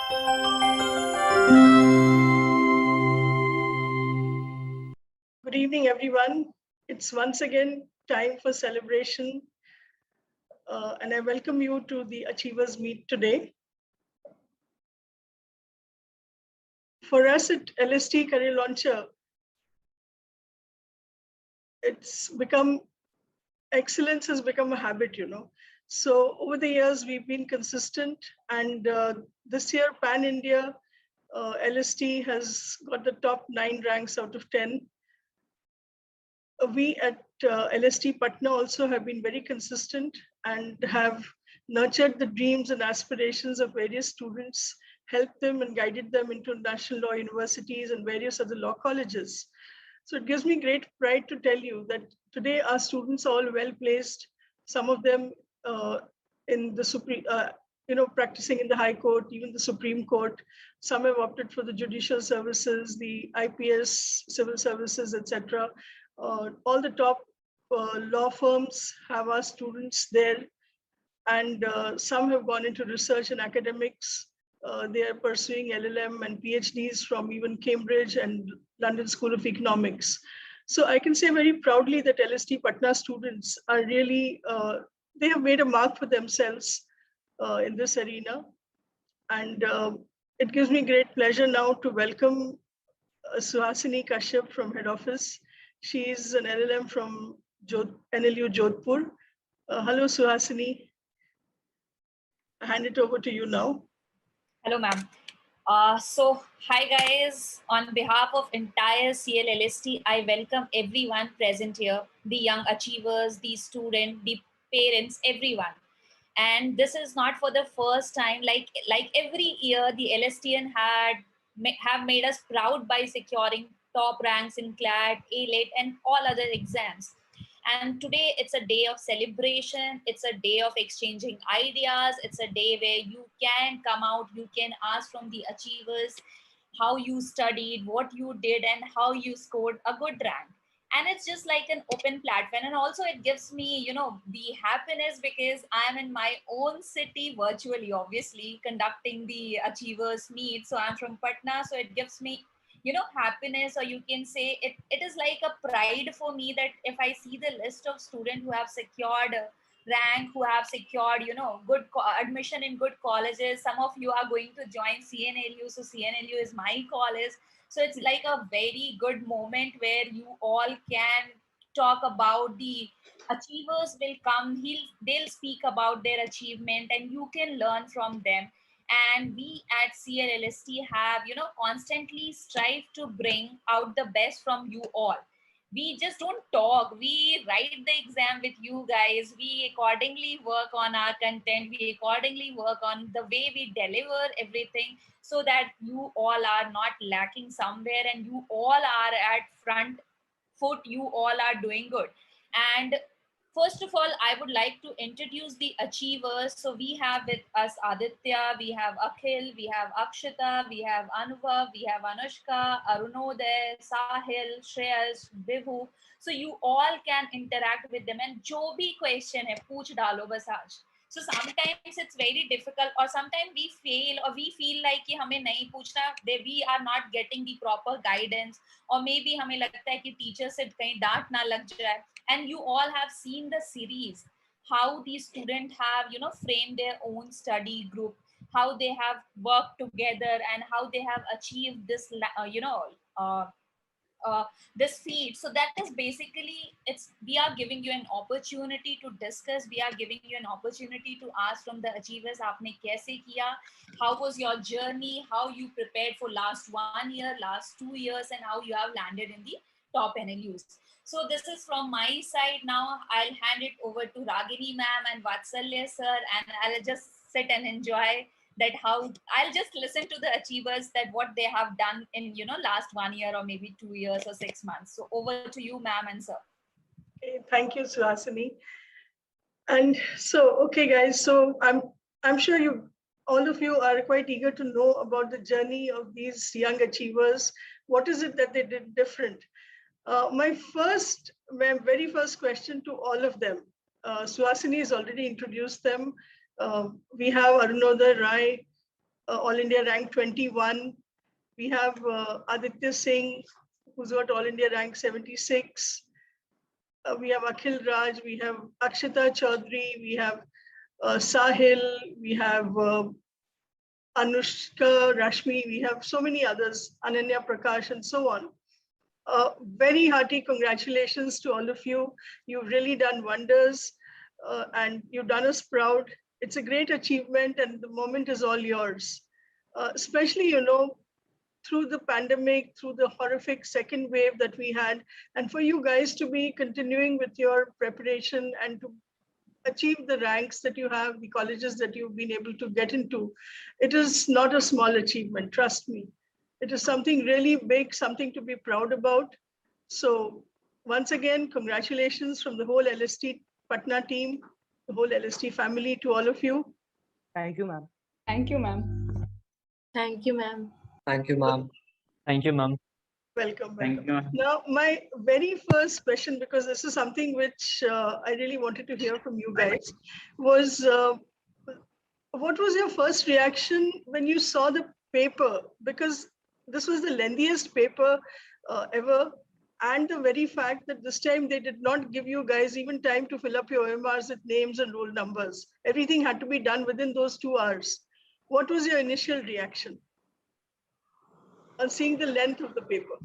Good evening, everyone. It's once again time for celebration, and I welcome you to the Achievers Meet today. For us at LST Career Launcher, excellence has become a habit, So over the years, we've been consistent, and this year, Pan India, LST has got the top 9 ranks out of 10. We at LST Patna also have been very consistent and have nurtured the dreams and aspirations of various students, helped them and guided them into national law universities and various other law colleges. So it gives me great pride to tell you that today our students are all well placed, some of them in the Supreme, practicing in the High Court, even the Supreme Court. Some have opted for the judicial services, the IPS, civil services, etc. All the top law firms have our students there, and some have gone into research and academics. They are pursuing LLM and PhDs from even Cambridge and London School of Economics. So I can say very proudly that LST Patna students are really, they have made a mark for themselves in this arena. And it gives me great pleasure now to welcome Suhasini Kashyap from head office. She is an LLM from NLU Jodhpur. Hello, Suhasini. I hand it over to you now. Hello, ma'am. Hi guys. On behalf of entire CLLST, I welcome everyone present here, the young achievers, the students, the parents, everyone. And this is not for the first time. Like every year, the LSTN have made us proud by securing top ranks in CLAT, ALET, and all other exams. And today it's a day of celebration. It's a day of exchanging ideas. It's a day where you can come out, you can ask from the achievers how you studied, what you did, and how you scored a good rank. And it's just like an open platform. And also it gives me, the happiness because I'm in my own city virtually, obviously, conducting the achievers meet. So I'm from Patna. So it gives me happiness, or you can say it is like a pride for me that if I see the list of students who have secured rank, who have secured good admission in good colleges. Some of you are going to join CNLU, so CNLU is my college. So it's like a very good moment where you all can talk about the achievers will come, they'll speak about their achievement and you can learn from them. And we at CLLST have constantly strive to bring out the best from you all. We just don't talk, we write the exam with you guys. We accordingly work on our content, we accordingly work on the way we deliver everything, so that you all are not lacking somewhere and you all are at front foot, you all are doing good. And first of all, I would like to introduce the achievers. So we have with us Aditya, we have Akhil, we have Akshita, we have Anubhav, we have Anushka, Arunoday, Sahil, Shreyas, Vibhu. So you all can interact with them and jo bhi question hai, pooch dalo bas aaj. So sometimes it's very difficult, or sometimes we fail, or we feel like कि हमें नहीं पूछना, we are not getting the proper guidance, or maybe हमें लगता है कि teacher से कहीं डांट ना लग जाए. And you all have seen the series, how these students have framed their own study group, how they have worked together, and how they have achieved this this feat. So that is basically, we are giving you an opportunity to discuss, we are giving you an opportunity to ask from the achievers, aapne kaise kiya, how was your journey, how you prepared for last 1 year, last 2 years, and how you have landed in the top NLUs. So this is from my side. Now I'll hand it over to Ragini ma'am and Vatsalya sir, and I'll just sit and enjoy that, how I'll just listen to the achievers, that what they have done in last 1 year or maybe 2 years or 6 months. So over to you, ma'am and sir. Okay, thank you, Suhasini. And so, okay, guys. So I'm sure all of you are quite eager to know about the journey of these young achievers. What is it that they did different? My very first question to all of them, Suhasini has already introduced them. We have Arunoday Rai, All India rank 21. We have Aditya Singh, who's got All India rank 76. We have Akhil Raj, we have Akshita Chaudhary, we have Sahil, we have Anushka, Rashmi, we have so many others, Ananya Prakash, and so on. Very hearty congratulations to all of you. You've really done wonders and you've done us proud. It's a great achievement and the moment is all yours. Especially, you know, through the pandemic, through the horrific second wave that we had, and for you guys to be continuing with your preparation and to achieve the ranks that you have, the colleges that you've been able to get into, it is not a small achievement, trust me. It is something really big, something to be proud about. So once again, congratulations from the whole LST Patna team, the whole LST family to all of you. Thank you, ma'am. Thank you, ma'am. Thank you, ma'am. Thank you, ma'am. Thank you, ma'am. Welcome. Thank you, ma'am. Now, my very first question, because this is something which I really wanted to hear from you guys, was what was your first reaction when you saw the paper? Because this was the lengthiest paper ever. And the very fact that this time they did not give you guys even time to fill up your OMRs with names and roll numbers. Everything had to be done within those 2 hours. What was your initial reaction on seeing the length of the paper?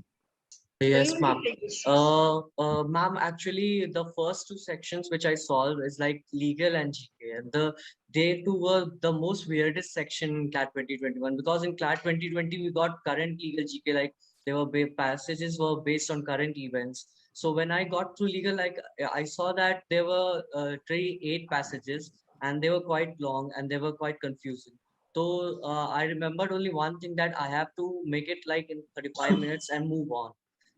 Yes, ma'am. Yes. Ma'am, actually, the first 2 sections which I solved is like legal and GK, and they two were the most weirdest section in CLAT 2021, because in CLAT 2020 we got current legal GK, like they were passages were based on current events. So when I got through legal, like I saw that there were 8 passages, and they were quite long and they were quite confusing. So I remembered only one thing, that I have to make it like in 35 minutes and move on.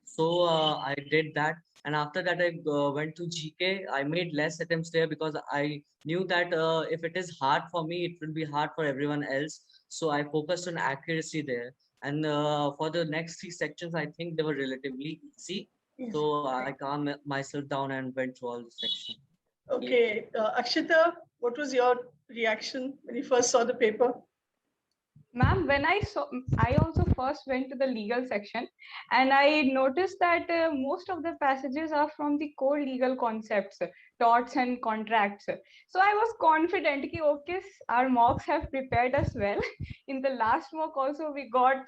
So I did that, and after that I went to GK. I made less attempts there because I knew that if it is hard for me, it will be hard for everyone else. So I focused on accuracy there. And for the next 3 sections, I think they were relatively easy. So I calmed myself down and went through all the sections. Okay, Akshita, what was your reaction when you first saw the paper? Ma'am, when I also first went to the legal section, and I noticed that most of the passages are from the core legal concepts, torts and contracts. So I was confident that, okay, our mocks have prepared us well. In the last mock also, we got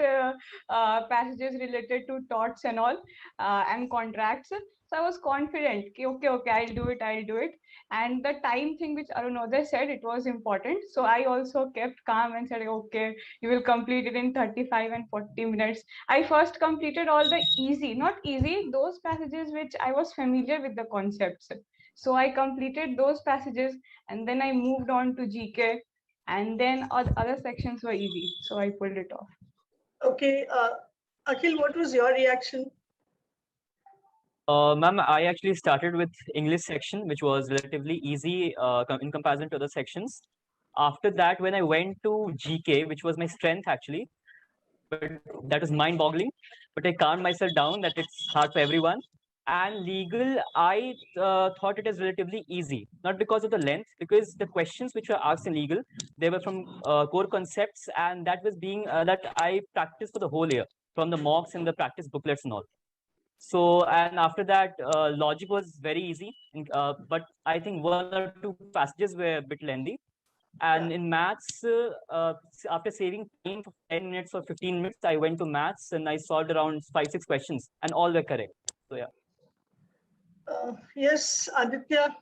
passages related to torts and all, and contracts. So I was confident, okay, I'll do it. And the time thing which Arunodaya said, it was important. So I also kept calm and said, okay, you will complete it in 35 and 40 minutes. I first completed all the those passages which I was familiar with the concepts. So I completed those passages, and then I moved on to GK, and then other sections were easy. So I pulled it off. Okay, Akhil, what was your reaction? Ma'am, I actually started with English section, which was relatively easy in comparison to other sections. After that, when I went to GK, which was my strength actually, but that was mind-boggling. But I calmed myself down that it's hard for everyone. And legal, I thought it is relatively easy, not because of the length, because the questions which were asked in legal, they were from core concepts, and that was being that I practiced for the whole year from the mocks and the practice booklets and all. So, and after that, logic was very easy, but I think 1 or 2 passages were a bit lengthy. And in maths, after saving time for 10 minutes or 15 minutes, I went to maths and I solved around 5-6 questions, and all were correct. So yeah. Yes, Aditya.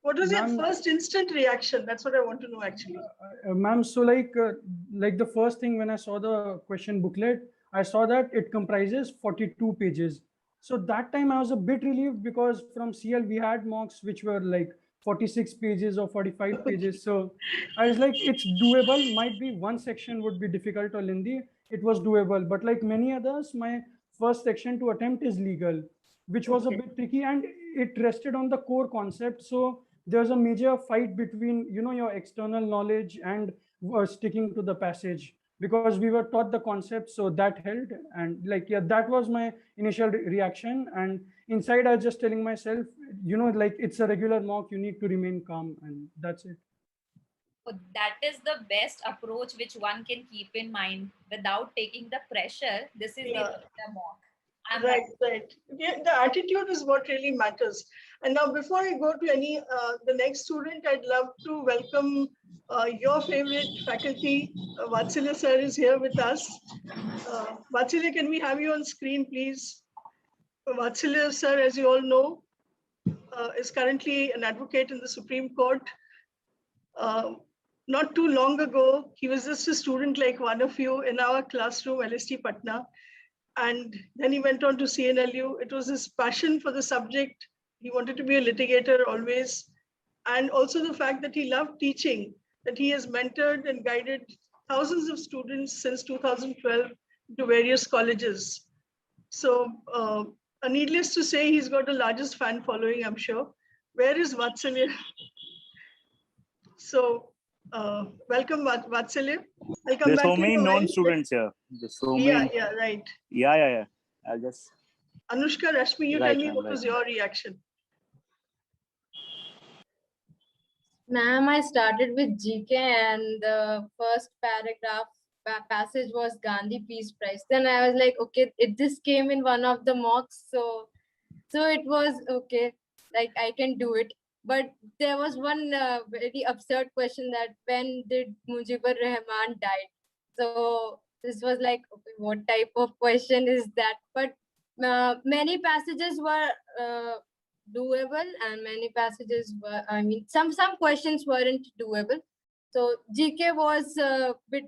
What was your first instant reaction? That's what I want to know, actually. Ma'am, so like the first thing when I saw the question booklet, I saw that it comprises 42 pages. So that time I was a bit relieved, because from CL we had mocks which were like 46 pages or 45 pages. So I was like, it's doable. Might be one section would be difficult or lengthy. It was doable. But like many others, my first section to attempt is legal, which was a bit tricky, and it rested on the core concept. So there's a major fight between, you know, your external knowledge and sticking to the passage, because we were taught the concept, so that held. And like, yeah, that was my initial reaction. And inside I was just telling myself, you know, like, it's a regular mock, you need to remain calm, and that's it. So that is the best approach which one can keep in mind without taking the pressure. This is Yeah. the mock. I'm Right, right. Yeah, the attitude is what really matters. And now, before I go to the next student, I'd love to welcome your favorite faculty. Vatsalya sir is here with us. Vatsalya, can we have you on screen, please? Vatsalya sir, as you all know, is currently an advocate in the Supreme Court. Not too long ago, he was just a student like one of you in our classroom, LST Patna. And then he went on to CNLU. It was his passion for the subject. He wanted to be a litigator always. And also the fact that he loved teaching, that he has mentored and guided thousands of students since 2012 to various colleges. So needless to say, he's got the largest fan following, I'm sure. Where is Vatsalya? So welcome, Vatsalya. I'll come There's back so to many you. known students here. There's so many. Yeah, right. Yeah. I'll just. Anushka, Rashmi, you Right, tell me ma'am, what right, was ma'am. your reaction? Ma'am, I started with GK and the first paragraph passage was Gandhi Peace Prize. Then I was like, okay, it just came in one of the mocks, so it was okay, like I can do it. But there was one very absurd question that when did Mujibur Rahman died? So this was like, okay, what type of question is that? But many passages were doable and many passages were, I mean, some questions weren't doable. So GK was a bit,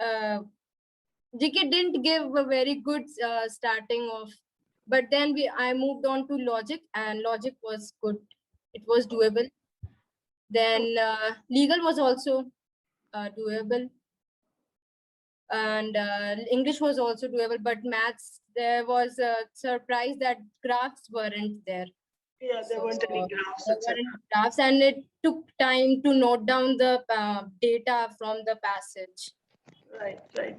GK didn't give a very good starting off, but then I moved on to logic and logic was good. It was doable. Then legal was also doable. And English was also doable, but maths, there was a surprise that graphs weren't there. Yeah, there weren't any graphs, There etc. weren't graphs, and it took time to note down the data from the passage. Right, right.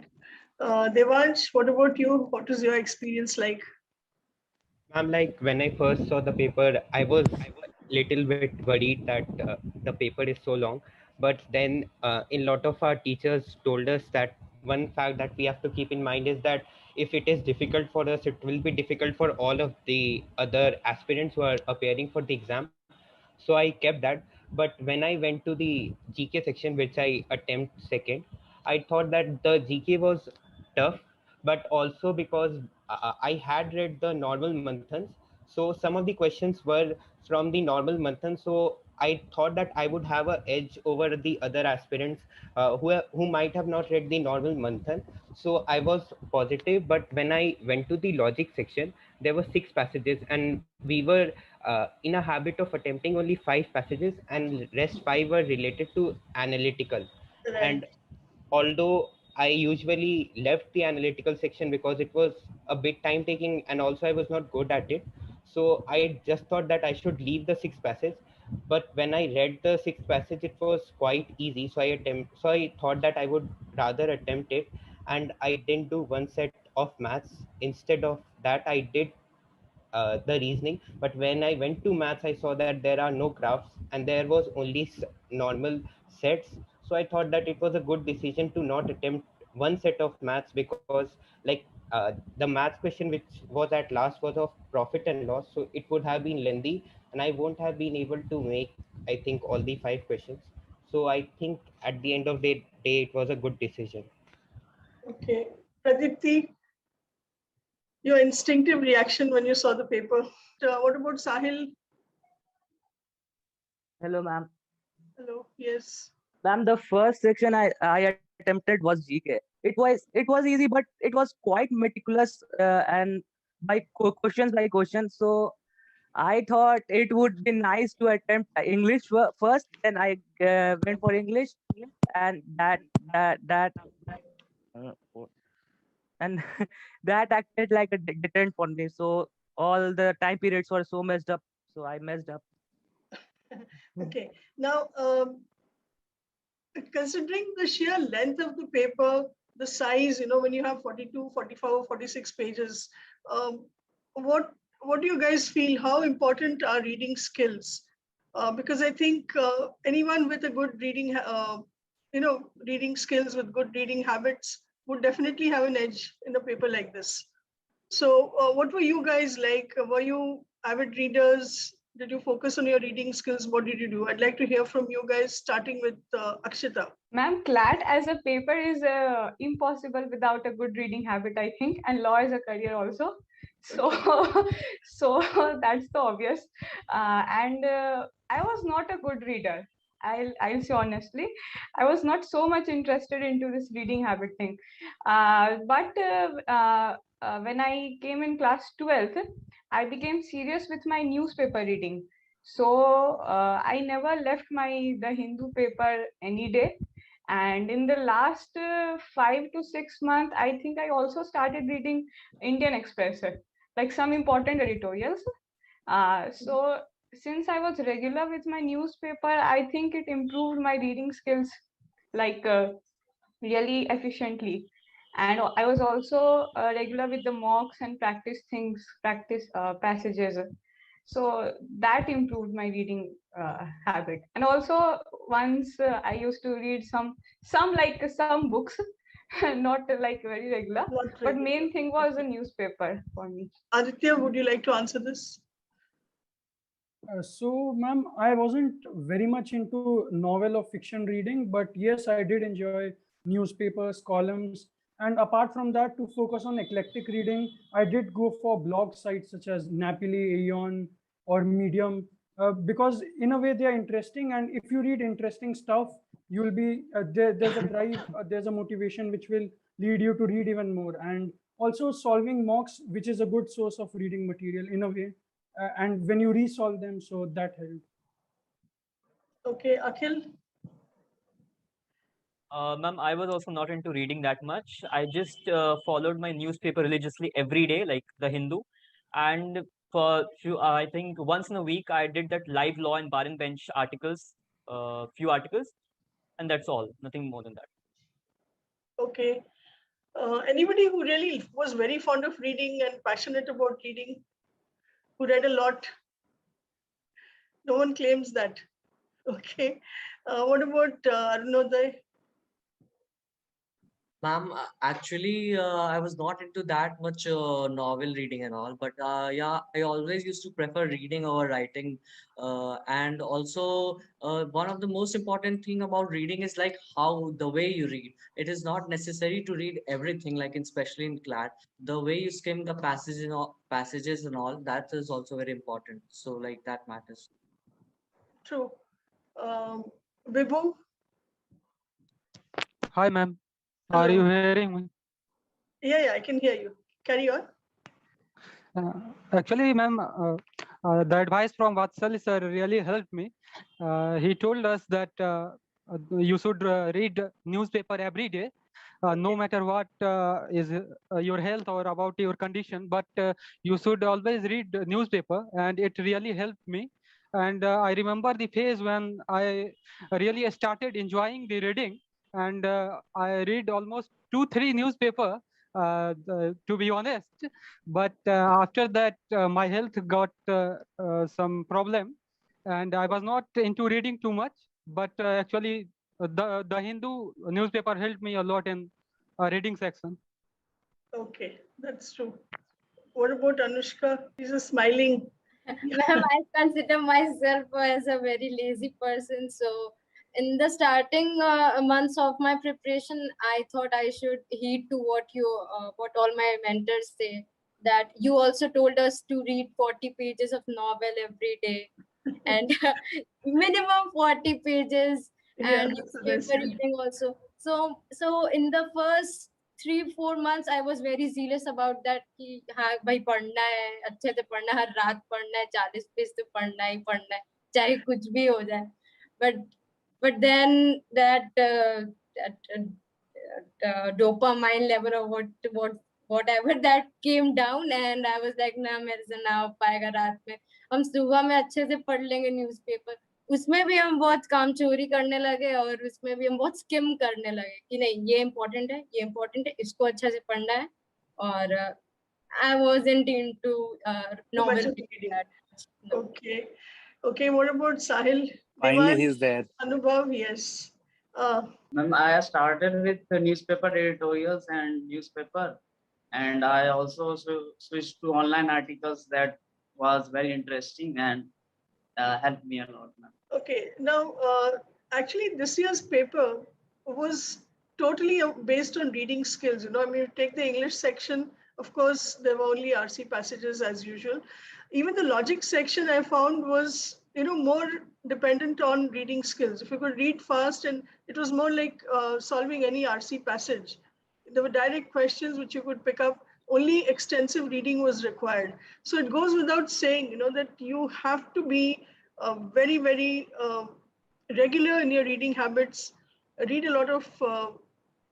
Devansh, what about you? What is your experience like? Ma'am, like when I first saw the paper, I was little bit worried that the paper is so long. But then, in lot of our teachers told us that one fact that we have to keep in mind is that if it is difficult for us, it will be difficult for all of the other aspirants who are appearing for the exam. So I kept that. But when I went to the GK section, which I attempt second, I thought that the GK was tough, but also because I had read the normal monthans, so some of the questions were from the normal monthans. So I thought that I would have an edge over the other aspirants who might have not read the normal manthan. So I was positive, but when I went to the logic section, there were 6 passages, and we were in a habit of attempting only 5 passages, and rest 5 were related to analytical. Right. And although I usually left the analytical section because it was a bit time taking and also I was not good at it. So I just thought that I should leave the 6 passage. But when I read the 6 passage, it was quite easy. So I thought that I would rather attempt it, and I didn't do one set of maths. Instead of that, I did the reasoning. But when I went to maths, I saw that there are no graphs and there was only normal sets. So I thought that it was a good decision to not attempt one set of maths, because like the maths question which was at last was of profit and loss, so it would have been lengthy and I won't have been able to make, I think, all the 5 questions. So I think at the end of the day, it was a good decision. Okay. Pradipti, your instinctive reaction when you saw the paper. What about Sahil? Hello, ma'am. Hello. Yes. Ma'am, the first section I attempted was GK. It was easy, but it was quite meticulous and by questions by questions. So I thought it would be nice to attempt English first. Then I went for English, and that uh, and that acted like a deterrent for me. So all the time periods were so messed up. So I messed up. Okay. Now, considering the sheer length of the paper, the size, when you have 42, 44, 46 pages, what do you guys feel? How important are reading skills? because I think anyone with a good reading, reading skills with good reading habits would definitely have an edge in a paper like this. So what were you guys like? Were you avid readers? Did you focus on your reading skills? What did you do? I'd like to hear from you guys, starting with Akshita. Ma'am, CLAT as a paper is impossible without a good reading habit, I think, and law is a career also. So, so that's the obvious. And I was not a good reader. I'll say honestly, I was not so much interested into this reading habit thing. But when I came in class 12th, I became serious with my newspaper reading. So I never left the Hindu paper any day. And in the last 5 to 6 months, I think I also started reading Indian Express, like some important editorials. So since I was regular with my newspaper, I think it improved my reading skills like really efficiently. And I was also regular with the mocks and practice passages. So that improved my reading habit. And also once I used to read some books, not like very regular, but main thing was a newspaper for me. Aditya, would you like to answer this? So, ma'am, I wasn't very much into novel or fiction reading, but yes, I did enjoy newspapers, columns, and apart from that, to focus on eclectic reading, I did go for blog sites such as Napoli, Aeon, or Medium, because in a way they are interesting, and if you read interesting stuff, you'll be there's a drive, there's a motivation which will lead you to read even more, and also solving mocks, which is a good source of reading material in a way. And when you resolve them, so that helped. Okay, Akhil? Ma'am, I was also not into reading that much. I just followed my newspaper religiously every day, like the Hindu. And for few, I think once in a week, I did that live law and bar and bench articles, few articles, and that's all. Nothing more than that. Okay. Anybody who really was very fond of reading and passionate about reading, who read a lot? No one claims that. Okay. What about Arunodai? Ma'am, actually, I was not into that much novel reading and all, but yeah, I always used to prefer reading over writing. And also, one of the most important thing about reading is like how the way you read. It is not necessary to read everything, like especially in CLAT. The way you skim the passages and all, that is also very important. So like that matters. True. Vibhu? Hi, ma'am. Hello. Are you hearing me? Yeah, I can hear you. Carry on. Actually, ma'am, the advice from Vatsal sir really helped me. He told us that you should read newspaper every day, no matter what is your health or about your condition, but you should always read the newspaper, and it really helped me. And I remember the phase when I really started enjoying the reading, and I read almost 2-3 newspaper, to be honest. But after that, my health got some problem, and I was not into reading too much. But actually, the Hindu newspaper helped me a lot in reading section. Okay, that's true. What about Anushka? She's just smiling. Ma'am, I consider myself as a very lazy person. So, in the starting months of my preparation, I thought I should heed to what all my mentors say. That you also told us to read 40 pages of novel every day, and minimum 40 pages, and newspaper reading also. So in the first 3-4 months I was very zealous about that कि हाँ भाई पढ़ना है अच्छे से पढ़ना है हर रात पढ़ना है 40 पेज तो पढ़ना ही पढ़ना है चाहे कुछ भी हो जाए but then that dopamine level or whatever that came down and I was like ना मेरे से ना हो पाएगा रात में हम सुबह में अच्छे से पढ़ लेंगे न्यूज़पेपर उसमें भी हम बहुत काम चोरी करने लगे और उसमें भी हम बहुत स्किम करने लगे कि नहीं ये इम्पोर्टेंट है इसको अच्छे से पढ़ना है और I wasn't into novel reading that much. No. Okay. Okay, what about Sahil? Finally, Devan? he's there. Anubhav, yes. Ma'am, I started with the newspaper editorials and newspaper, and I also switched to online articles. That was very interesting and helped me a lot, ma'am. Okay, now actually this year's paper was totally based on reading skills. I mean, you take the English section, of course, there were only RC passages as usual. Even the logic section I found was, more dependent on reading skills. If you could read fast, and it was more like solving any RC passage. There were direct questions which you could pick up. Only extensive reading was required. So it goes without saying, that you have to be very, very regular in your reading habits. Read a lot of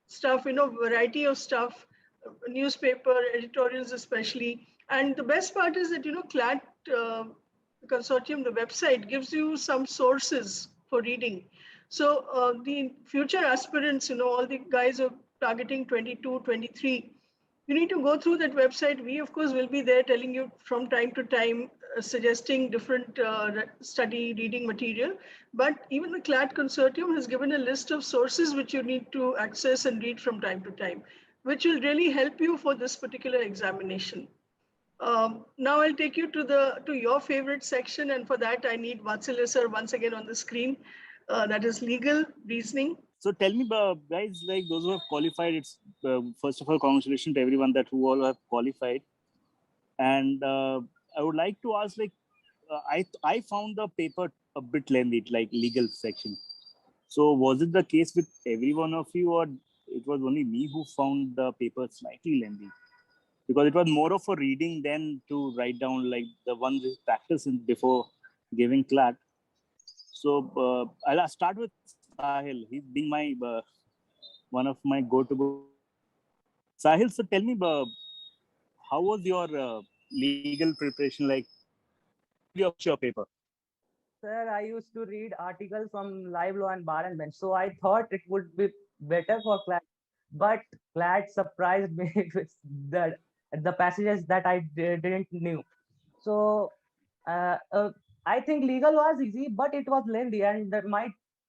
stuff, variety of stuff, newspaper, editorials especially. And the best part is that, CLAT consortium, the website, gives you some sources for reading. So the future aspirants, all the guys are targeting 22, 23, you need to go through that website. We, of course, will be there telling you from time to time, suggesting different study reading material. But even the CLAT consortium has given a list of sources which you need to access and read from time to time, which will really help you for this particular examination. Now I'll take you to your favorite section, and for that I need Vatsalya sir once again on the screen. That is legal reasoning. So tell me, guys, like those who have qualified, it's first of all, congratulations to everyone that who all have qualified. And I would like to ask, like, I found the paper a bit lengthy, like legal section. So was it the case with every one of you, or it was only me who found the paper slightly lengthy? Because it was more of a reading than to write down, like the ones we practice before giving CLAT. So I'll start with Sahil. He's being my one of my go-to. Sahil, so tell me, how was your legal preparation like? Your paper. Sir, I used to read articles from Live Law and Bar and Bench, so I thought it would be better for CLAT. But CLAT surprised me with the passages that I didn't knew. So I think legal was easy, but it was lengthy, and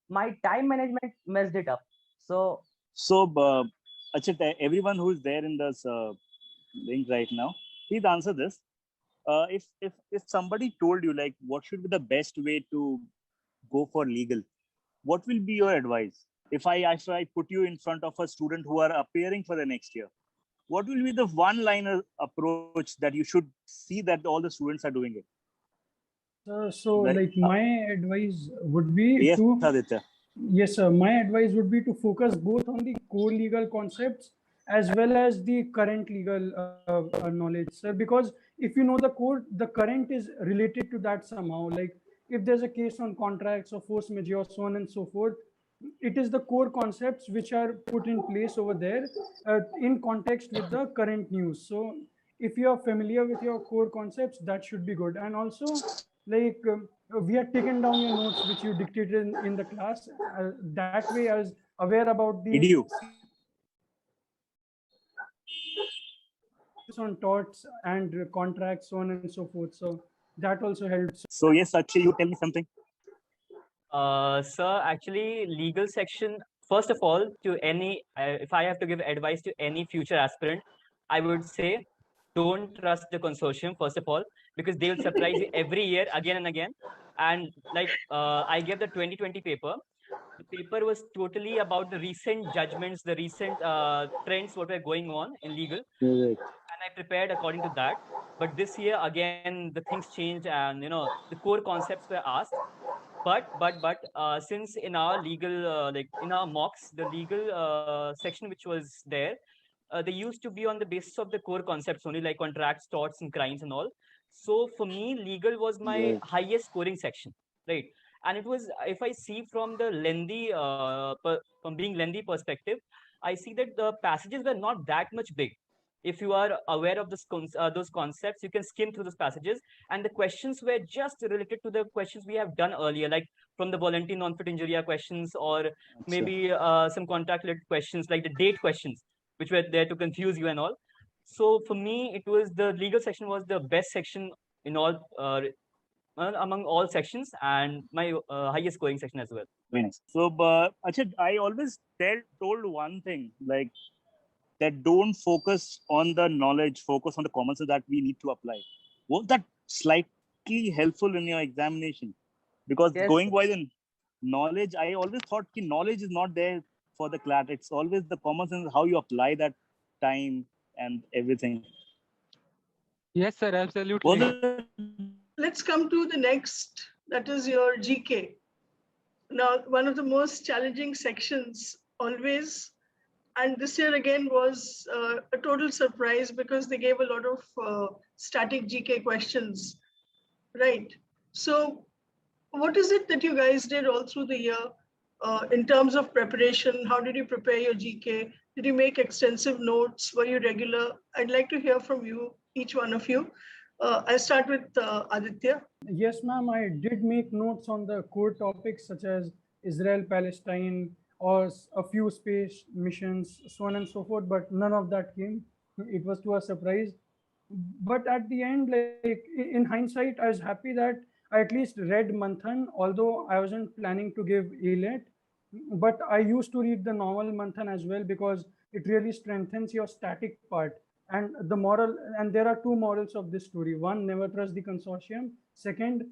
my time management messed it up. So Achit, everyone who is there in this link right now, please answer this. If somebody told you like what should be the best way to go for legal, what will be your advice? If I put you in front of a student who are appearing for the next year, what will be the one-liner approach that you should see that all the students are doing it? So like my advice would be yes, to Aditya. Yes, sir. My advice would be to focus both on the core legal concepts as well as the current legal knowledge, sir. Because if you know the core, the current is related to that somehow. Like if there's a case on contracts or force majeure, so on and so forth, it is the core concepts which are put in place over there in context with the current news. So if you are familiar with your core concepts, that should be good. And also, like we had taken down your notes which you dictated in the class. That way I was aware about the Did you? on torts and contracts, so on and so forth. So that also helps. So yes, Akshay, you tell me something. Sir, actually, legal section, first of all, to any, if I have to give advice to any future aspirant, I would say, don't trust the consortium, first of all, because they will surprise you every year, again and again. And like, I gave the 2020 paper. The paper was totally about the recent judgments, the recent trends, what were going on in legal. Correct. And I prepared according to that. But this year, again, the things changed and, the core concepts were asked. But since in our legal like in our mocks, the legal section which was there, they used to be on the basis of the core concepts only, like contracts, torts, and crimes and all. So for me, legal was my highest scoring section, right? And it was, if I see from the lengthy from being lengthy perspective, I see that the passages were not that much big. If you are aware of those concepts, you can skim through those passages, and the questions were just related to the questions we have done earlier, like from the voluntary non-fit injuria questions, or maybe some contract-related questions, like the date questions, which were there to confuse you and all. So for me, it was the legal section was the best section in all among all sections, and my highest scoring section as well. Very nice. So, Achha, I always told one thing, like that don't focus on the knowledge, focus on the common sense that we need to apply. Was that slightly helpful in your examination? Because Yes, going by the knowledge, I always thought that knowledge is not there for the CLAT. It's always the common sense, how you apply that time and everything. Yes, sir, Was absolutely. it? Let's come to the next, that is your GK. Now, one of the most challenging sections always, and this year again was a total surprise because they gave a lot of static GK questions, right? So what is it that you guys did all through the year in terms of preparation? How did you prepare your GK? Did you make extensive notes? Were you regular? I'd like to hear from you, each one of you. I'll start with Aditya. Yes, ma'am, I did make notes on the core topics such as Israel, Palestine, or a few space missions, so on and so forth, but none of that came. It was to a surprise. But at the end, like in hindsight, I was happy that I at least read Manthan, although I wasn't planning to give ALET. But I used to read the novel Manthan as well because it really strengthens your static part. And the moral, and there are two morals of this story. One, never trust the consortium. Second,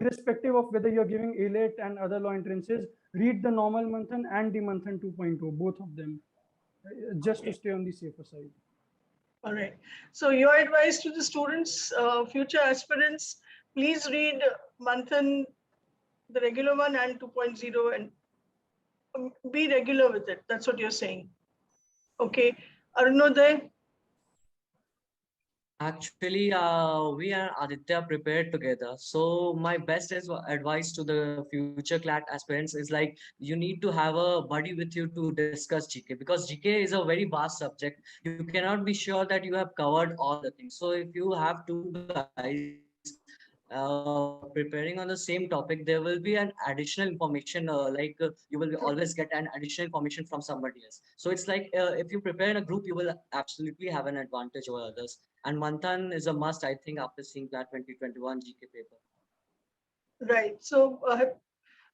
irrespective of whether you're giving ALET and other law entrances, read the normal Manthan and the Manthan 2.0, both of them, just to stay on the safer side. All right. So your advice to the students, future aspirants, please read Manthan, the regular one, and 2.0, and be regular with it. That's what you're saying. Okay. Arunoday? Actually, we and Aditya prepared together. So my best advice to the future CLAT aspirants is like you need to have a buddy with you to discuss GK because GK is a very vast subject. You cannot be sure that you have covered all the things. So if you have two guys preparing on the same topic, there will be an additional information. You will always get an additional information from somebody else. So it's like if you prepare in a group, you will absolutely have an advantage over others. And Manthan is a must, I think, after seeing that 2021 GK paper. Right. So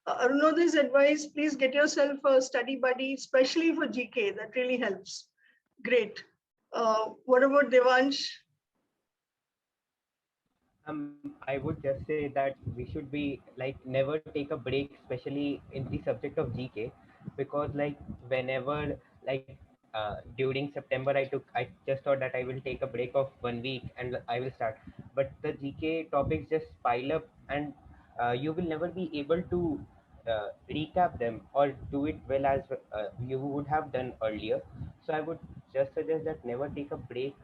Arunoday's advice, please get yourself a study buddy, especially for GK. That really helps. Great. What about Devansh? I would just say that we should be like never take a break, especially in the subject of GK, because like whenever like during September I just thought that I will take a break of 1 week and I will start, but the GK topics just pile up and you will never be able to recap them or do it well as you would have done earlier. So I would just suggest that never take a break,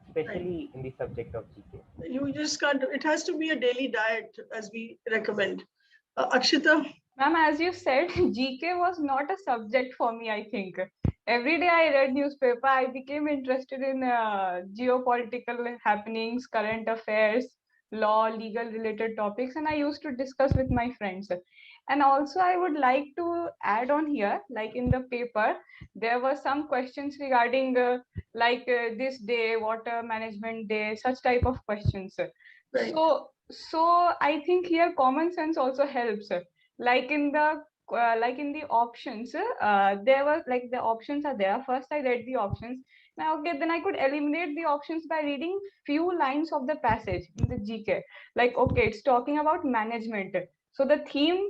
especially in the subject of GK. You just can't, it has to be a daily diet as we recommend. Akshita? Ma'am, as you said, GK was not a subject for me, I think. Every day I read newspaper, I became interested in geopolitical happenings, current affairs, law, legal related topics, and I used to discuss with my friends. And also I would like to add on here, like in the paper, there were some questions regarding this day, water management day, such type of questions. Right. So I think here common sense also helps. Like in the options, there was like the options are there. First I read the options. Now okay, then I could eliminate the options by reading few lines of the passage in the GK. Like okay, it's talking about management. So the theme,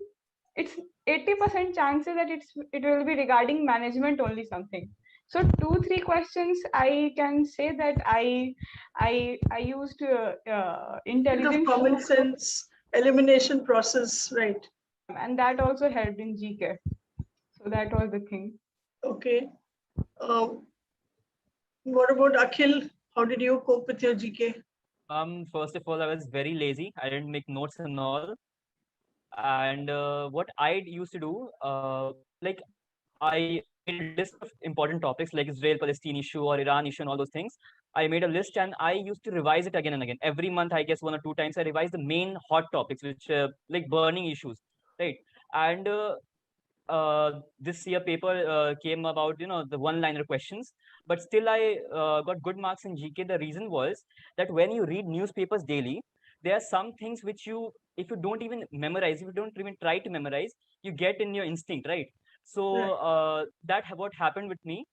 it's 80% chances that it will be regarding management only something. So 2-3 questions I can say that I used intelligent common sense elimination process, right? and that also helped in GK. So that was the thing. Okay. What about Akhil? How did you cope with your GK? First of all, I was very lazy. I didn't make notes and all. And what I used to do, like I made a list of important topics like Israel-Palestine issue or Iran issue and all those things. I made a list and I used to revise it again and again. Every month, I guess 1 or 2 times, I revise the main hot topics, which like burning issues, right? And this year paper came about the one-liner questions, but still I got good marks in GK. The reason was that when you read newspapers daily, there are some things which you if you don't even memorize, if you don't even try to memorize, you get in your instinct, right? So that what happened with me.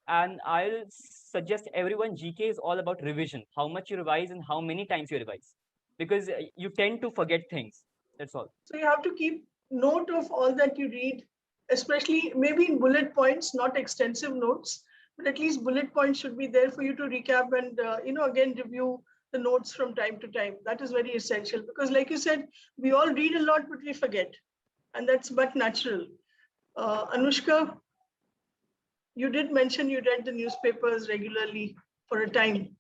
And I'll suggest everyone, GK is all about revision, how much you revise and how many times you revise, because you tend to forget things. That's all. So you have to keep note of all that you read, especially maybe in bullet points, not extensive notes, but at least bullet points should be there for you to recap and, again, review the notes from time to time. That is very essential because, like you said, we all read a lot, but we forget. And that's but natural. Anushka, you did mention you read the newspapers regularly for a time.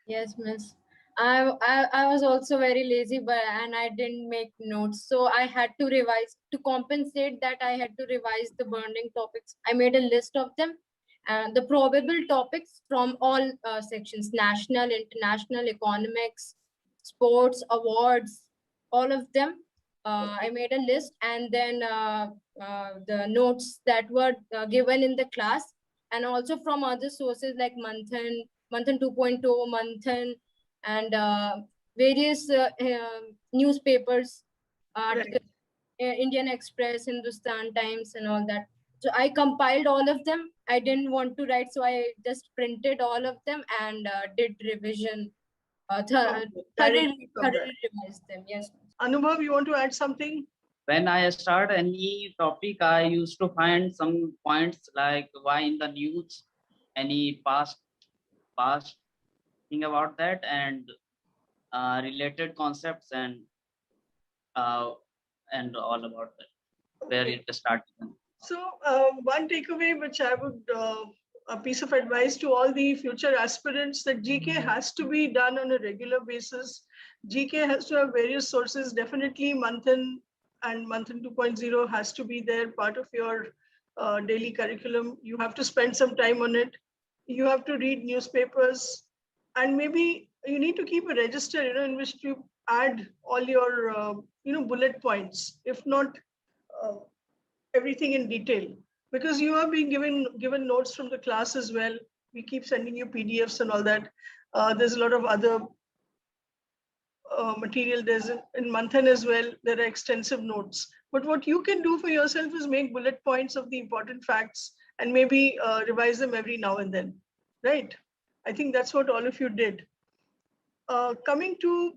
Yes, miss. I was also very lazy, and I didn't make notes, so I had to revise. To compensate that, I had to revise the burning topics. I made a list of them, and the probable topics from all sections: national, international, economics, sports, awards, all of them. I made a list, and then the notes that were given in the class, and also from other sources like Manthan 2.0, Manthan, and various newspapers, Indian Express, Hindustan Times, and all that. So I compiled all of them. I didn't want to write, so I just printed all of them and did revision. Thoroughly revised them. Yes. Anubhav, you want to add something? When I start any topic, I used to find some points like why in the news, any past thing about that, and related concepts and all about that. Where it started. So one takeaway which I would, a piece of advice to all the future aspirants, that GK has to be done on a regular basis. GK has to have various sources. Definitely Manthan and Manthan 2.0 has to be there, part of your daily curriculum. You have to spend some time on it. You have to read newspapers, and maybe you need to keep a register, in which you add all your, bullet points. If not, everything in detail, because you are being given notes from the class as well. We keep sending you PDFs and all that. There's a lot of other material. There's in Manthan as well, there are extensive notes. But what you can do for yourself is make bullet points of the important facts and maybe revise them every now and then, right? I think that's what all of you did. Coming to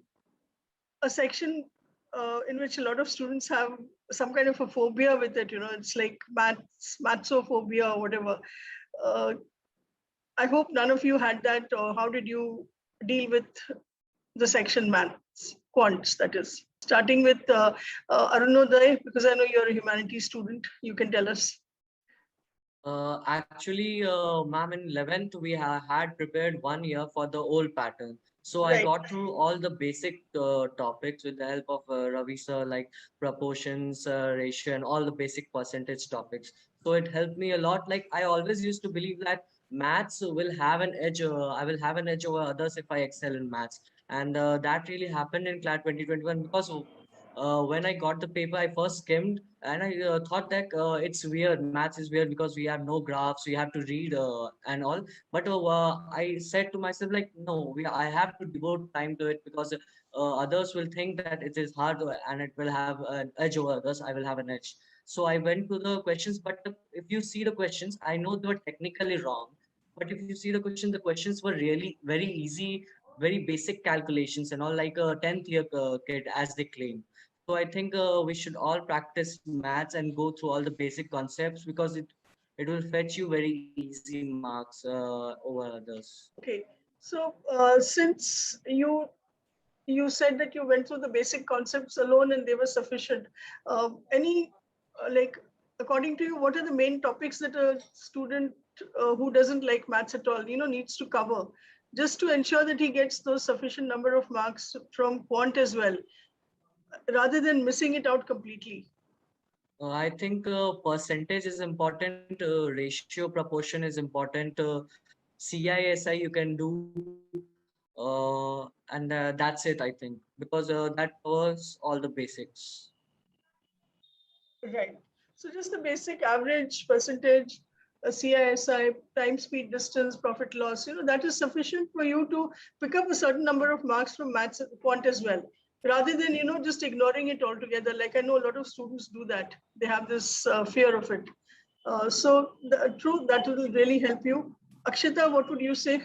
a section in which a lot of students have some kind of a phobia with it, it's like mathsophobia or whatever. I hope none of you had that, or how did you deal with the section maths, quants, that is. Starting with Arunoday, because I know you're a humanities student, you can tell us. Actually, ma'am, in 11th, we had prepared 1 year for the old pattern. So I got through all the basic topics with the help of Ravi sir, like proportions, ratio, and all the basic percentage topics. So it helped me a lot. Like I always used to believe that maths will have an edge. I will have an edge over others if I excel in maths. And that really happened in CLAT 2021 because when I got the paper, I first skimmed and I thought that it's weird. Maths is weird because we have no graphs, we have to read and all. But I said to myself, like, no, I have to devote time to it because others will think that it is hard and it will have an edge over others. I will have an edge. So I went to the questions, but if you see the questions, I know they were technically wrong. But if you see the questions were really very easy, very basic calculations and all, like a 10th year kid, as they claim. So I think we should all practice maths and go through all the basic concepts because it will fetch you very easy marks over others. Okay, so since you said that you went through the basic concepts alone and they were sufficient, like, according to you, what are the main topics that a student who doesn't like maths at all, needs to cover, just to ensure that he gets those sufficient number of marks from quant as well, rather than missing it out completely? I think percentage is important, ratio proportion is important, CISI you can do, and that's it, I think, because that covers all the basics. Right. So just the basic average percentage, CISI, time, speed, distance, profit, loss, that is sufficient for you to pick up a certain number of marks from maths quant as well. rather than, just ignoring it altogether. Like I know a lot of students do that. They have this fear of it. True, that will really help you. Akshita, what would you say?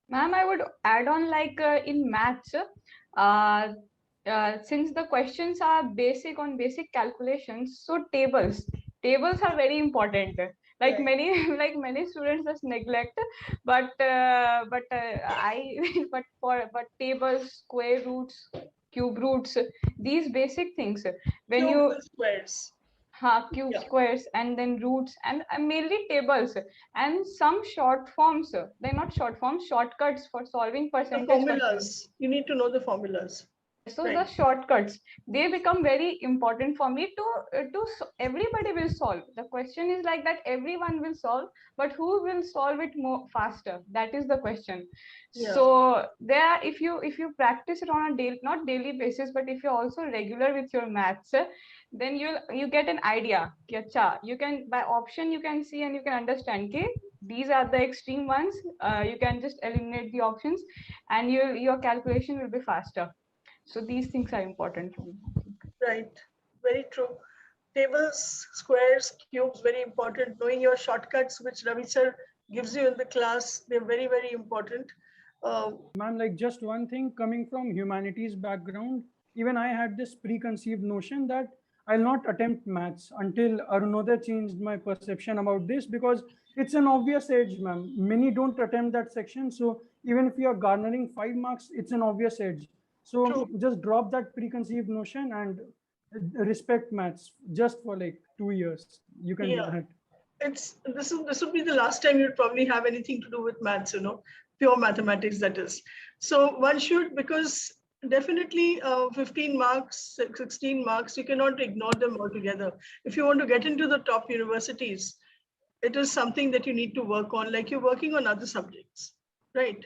Ma'am, I would add on like in maths, since the questions are basic on basic calculations, so tables are very important. Like Right. many like many students just neglect, but but tables, square roots, cube roots, these basic things. When Cube you and squares. cube, Yeah. squares, and then roots, and mainly tables and some short forms. They're not short forms, shortcuts for solving The percentage questions. formulas. You need to know the formulas. Yes, so Right. the shortcuts, they become very important for me everybody will solve. The question is like that everyone will solve, but who will solve it more faster? That is the question. Yeah. So there, if you practice it on a daily, not daily basis, but if you're also regular with your maths, then you get an idea. You can, by option, you can see and you can understand. Okay, these are the extreme ones. You can just eliminate the options, and your calculation will be faster. So these things are important for me. Right. Very true. Tables, squares, cubes, very important. Knowing your shortcuts, which Ravi sir gives you in the class, they're very, very important. Ma'am, like just one thing, coming from humanities background, even I had this preconceived notion that I'll not attempt maths until Arunodaya changed my perception about this, because it's an obvious edge, ma'am. Many don't attempt that section. So even if you are garnering 5 marks, it's an obvious edge. So True. just drop that preconceived notion and respect maths just for like 2 years. You can do that. This would be the last time you'd probably have anything to do with maths, pure mathematics, that is. So one should, because definitely 15 marks, 16 marks, you cannot ignore them altogether. If you want to get into the top universities, it is something that you need to work on, like you're working on other subjects, right?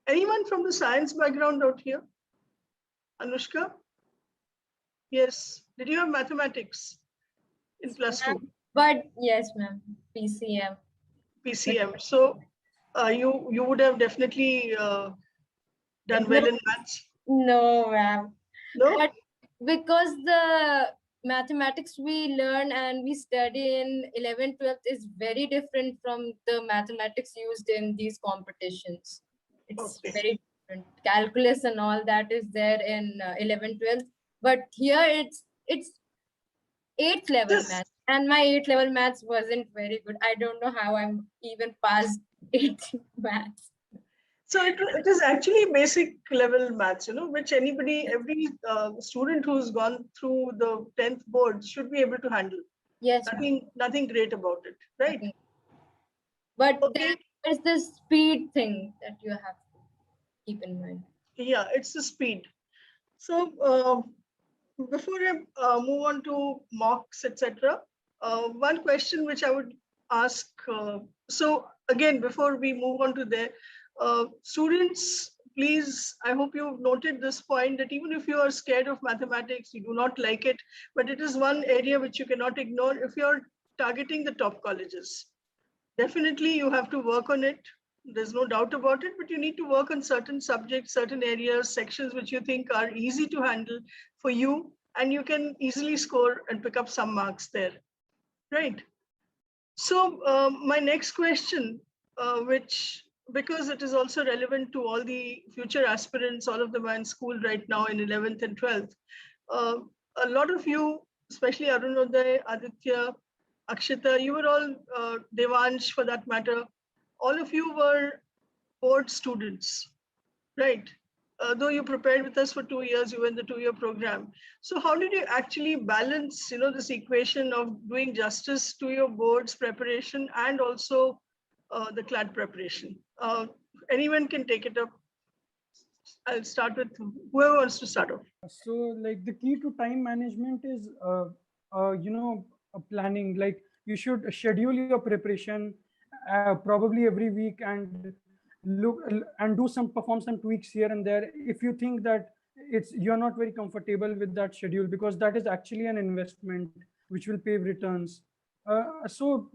Anyone from the science background out here? Anushka? Yes. Did you have mathematics in plus 2? But yes, ma'am, PCM. PCM. So you would have definitely done well in maths. No, ma'am. No? But because the mathematics we learn and we study in 11th, 12th is very different from the mathematics used in these competitions. It's very different. Calculus and all that is there in 11th, 12th. But here it's 8th level maths. And my 8th level maths wasn't very good. I don't know how I'm even past 8th maths. So it is actually basic level maths, which every student who's gone through the 10th board should be able to handle. Yes. Nothing great about it, right? But there is the speed thing that you have to keep in mind. Yeah, it's the speed. So before I move on to mocks, etc., one question which I would ask. So again, before we move on to there, students, please, I hope you've noted this point, that even if you are scared of mathematics, you do not like it, but it is one area which you cannot ignore if you're targeting the top colleges. Definitely you have to work on it. There's no doubt about it, but you need to work on certain subjects, certain areas, sections which you think are easy to handle for you, and you can easily score and pick up some marks there, right? So my next question, which, because it is also relevant to all the future aspirants, all of them are in school right now in 11th and 12th. A lot of you, especially Arunodaya, Aditya, Akshita, you were all, Devansh for that matter, all of you were board students, right? Though you prepared with us for 2 years, you were in the 2-year program. So how did you actually balance, this equation of doing justice to your board's preparation and also the CLAT preparation? Anyone can take it up. I'll start with whoever wants to start off. So like the key to time management is, planning. Like you should schedule your preparation probably every week and look and perform some tweaks here and there. If you think that you're not very comfortable with that schedule, because that is actually an investment which will pay returns. So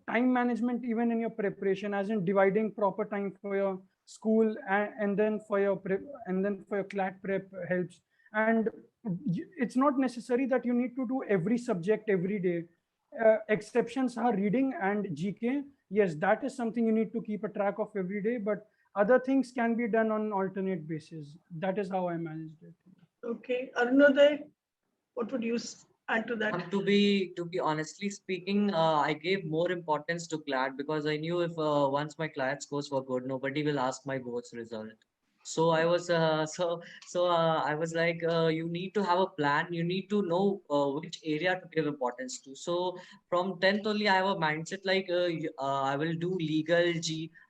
time management even in your preparation, as in dividing proper time for your school and then for your prep and then for your CLAT prep helps. And it's not necessary that you need to do every subject every day. Exceptions are reading and GK. Yes, that is something you need to keep a track of every day, but other things can be done on an alternate basis. That is how I managed it. Okay, Arunodhay, what would you add to that? To be honestly speaking, I gave more importance to CLAT because I knew if once my CLAT scores were good, nobody will ask my board's result. So I was I was like, you need to have a plan. You need to know which area to give importance to. So from 10th only, I have a mindset like I will do legal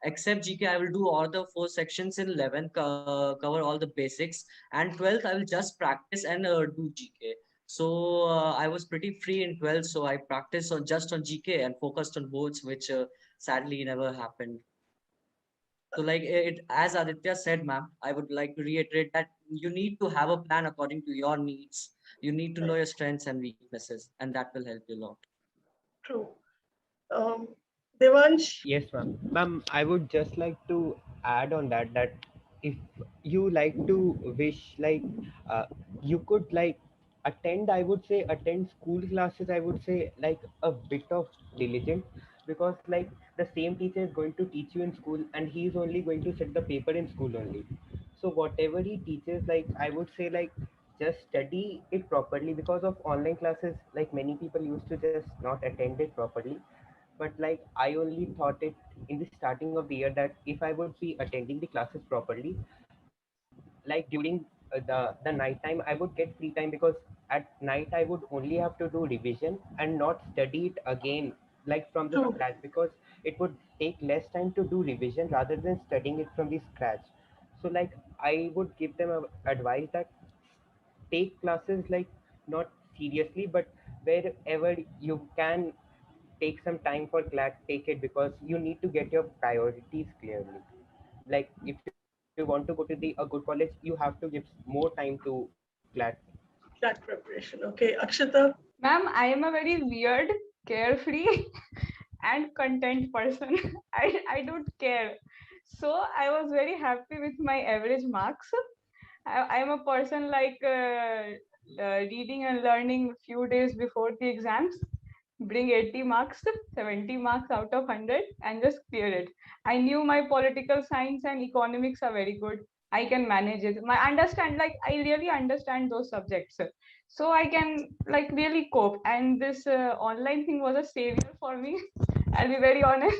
except GK. I will do all the 4 sections in 11th, cover all the basics, and 12th I will just practice and do GK. So I was pretty free in 12th, so I practiced on GK and focused on boards, which sadly never happened. So like it, as Aditya said, ma'am, I would like to reiterate that you need to have a plan according to your needs. You need to know your strengths and weaknesses, and that will help you a lot. True. Devansh? Yes, ma'am. Ma'am, I would just like to add on that if you like to wish uh, you could attend, I would say attend school classes, I would say a bit of diligent, because the same teacher is going to teach you in school and he is only going to set the paper in school only. So whatever he teaches, I would say just study it properly, because of online classes many people used to just not attend it properly. But I only thought it in the starting of the year that if I would be attending the classes properly, during the night time, I would get free time, because at night I would only have to do revision and not study it again from the True. scratch, because it would take less time to do revision rather than studying it from the scratch. So I would give them advice that take classes not seriously, but wherever you can take some time for CLAT, take it, because you need to get your priorities clearly. If you want to go to the a good college, you have to give more time to CLAT. CLAT preparation. Okay, Akshita? Ma'am, I am a very weird, carefree, and content person. I don't care. So I was very happy with my average marks. I am a person like reading and learning few days before the exams, bring 80 marks, 70 marks out of 100, and just clear it. I knew my political science and economics are very good. I can manage it. I really understand those subjects. So I can really cope. And this online thing was a savior for me. I'll be very honest.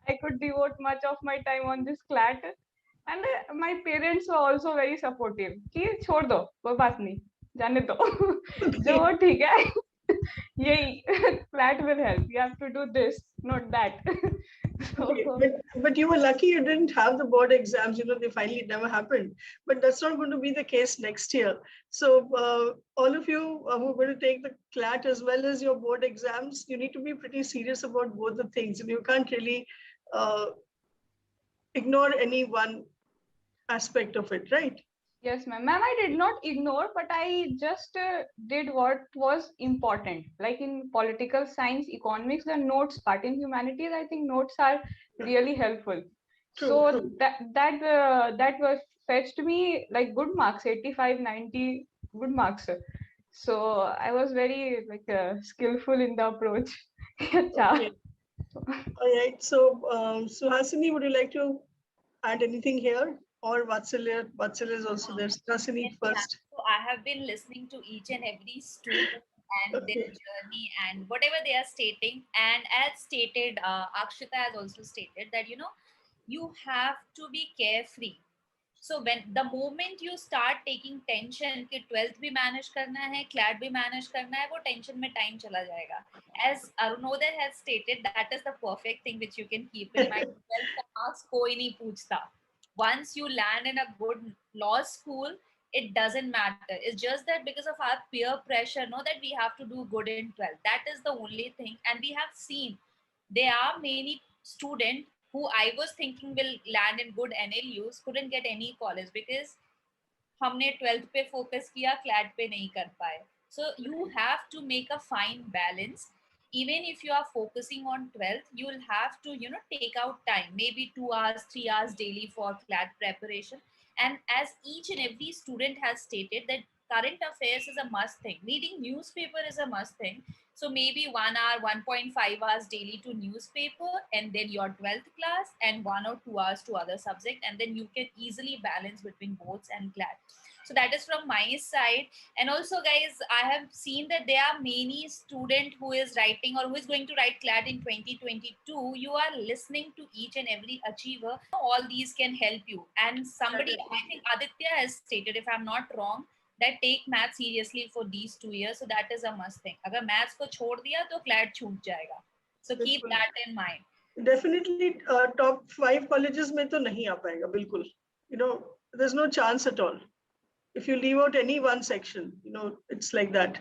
I could devote much of my time on this CLAT. And my parents were also very supportive कि छोड़ दो कोई बात नहीं जाने दो जो वो ठीक है यही flat will help. You have to do this, not that. Okay, So but you were lucky you didn't have the board exams. They finally never happened. But that's not going to be the case next year. So all of you who are going to take the CLAT as well as your board exams, you need to be pretty serious about both the things. And you can't really ignore any one aspect of it, right? yes, ma'am. Ma'am, I did not ignore, but I just did what was important. Like in political science, economics, the notes part. In humanities, I think notes are really helpful. True, So true. that was fetched me like good marks, 85, 90 good marks. So I was very skillful in the approach. Okay. All right. So, Suhasini, would you like to add anything here? Or Vatsalya is also there. Suhasini Yes, ma'am. first. So I have been listening to each and every student and their Okay. journey and whatever they are stating. And as stated, Akshita has also stated that you have to be carefree. So when the moment you start taking tension कि 12th भी manage करना है, CLAT भी manage करना है, वो tension में time चला जाएगा. As Arunodhay has stated, that is the perfect thing which you can keep in mind. 12th का marks कोई नहीं पूछता. Once you land in a good law school, it doesn't matter. It's just that because of our peer pressure, that we have to do good in 12th. That is the only thing. And we have seen there are many students who I was thinking will land in good NLUs couldn't get any college because हमने 12th पे focus किया, CLAT पे नहीं कर पाए. So you have to make a fine balance. even if you are focusing on 12th, you'll have to, take out time, maybe 2 hours, 3 hours daily for CLAT preparation. And as each and every student has stated that current affairs is a must thing. Reading newspaper is a must thing. So maybe 1 hour, 1.5 hours daily to newspaper, and then your 12th class, and 1 or 2 hours to other subject. And then you can easily balance between boards and CLAT. So that is from my side. And also, guys, I have seen that there are many student who is writing or who is going to write CLAT in 2022. You are listening to each and every achiever. All these can help you. And somebody, I think Aditya has stated, if I'm not wrong, that take math seriously for these 2 years. So that is a must thing. Agar maths ko chhod diya, to CLAT chhoot jayega. So keep that in mind. Definitely, top 5 colleges mein to nahi aa payega, bilkul. There's no chance at all. If you leave out any one section, it's like that.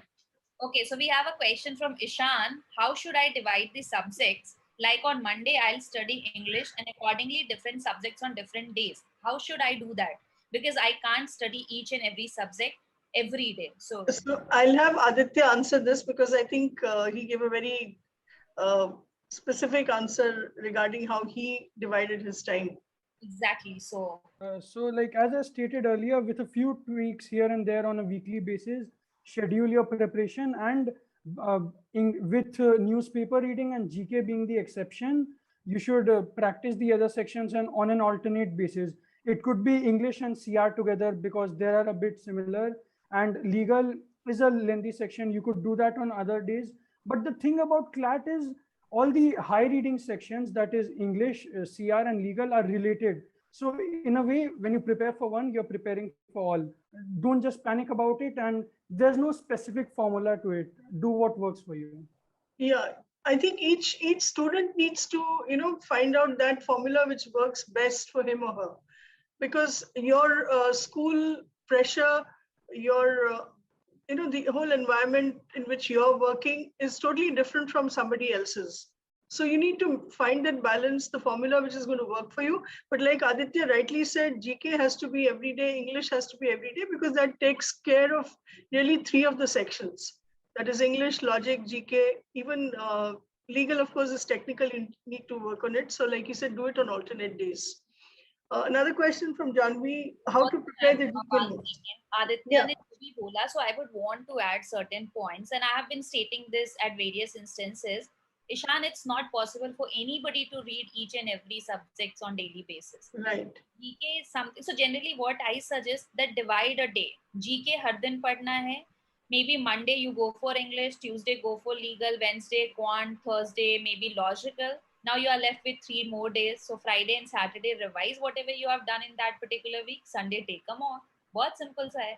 Okay, so we have a question from Ishan. How should I divide the subjects? Like on Monday, I'll study English and accordingly different subjects on different days. How should I do that? Because I can't study each and every subject every day. So I'll have Aditya answer this because I think he gave a very specific answer regarding how he divided his time. Exactly. So like as I stated earlier, with a few tweaks here and there on a weekly basis, schedule your preparation, and with newspaper reading and GK being the exception, you should practice the other sections and on an alternate basis. It could be English and CR together because they are a bit similar, and legal is a lengthy section. You could do that on other days. But the thing about CLAT is all the high reading sections, that is English, CR and legal, are related. So in a way, when you prepare for one, you're preparing for all. Don't just panic about it, and there's no specific formula to it. Do what works for you. Yeah, I think each student needs to find out that formula which works best for him or her, because your school pressure, your the whole environment in which you're working is totally different from somebody else's. So you need to find that balance, the formula which is going to work for you. But like Aditya rightly said, GK has to be every day, English has to be every day, because that takes care of nearly 3 of the sections. That is English, logic, GK, even legal, of course, is technical. You need to work on it. So like you said, do it on alternate days. Another question from Janvi, how to prepare the GK notes? Aditya ne bhi bola, so I would want to add certain points, and I have been stating this at various instances. Ishan, it's not possible for anybody to read each and every subjects on daily basis. Right. GK is something. So generally, what I suggest that divide a day. GK har din padna hai. Maybe Monday you go for English, Tuesday go for legal, Wednesday quant, Thursday maybe logical. Now you are left with 3 more days. So Friday and Saturday revise whatever you have done in that particular week. Sunday take them off. बहुत simple सा है.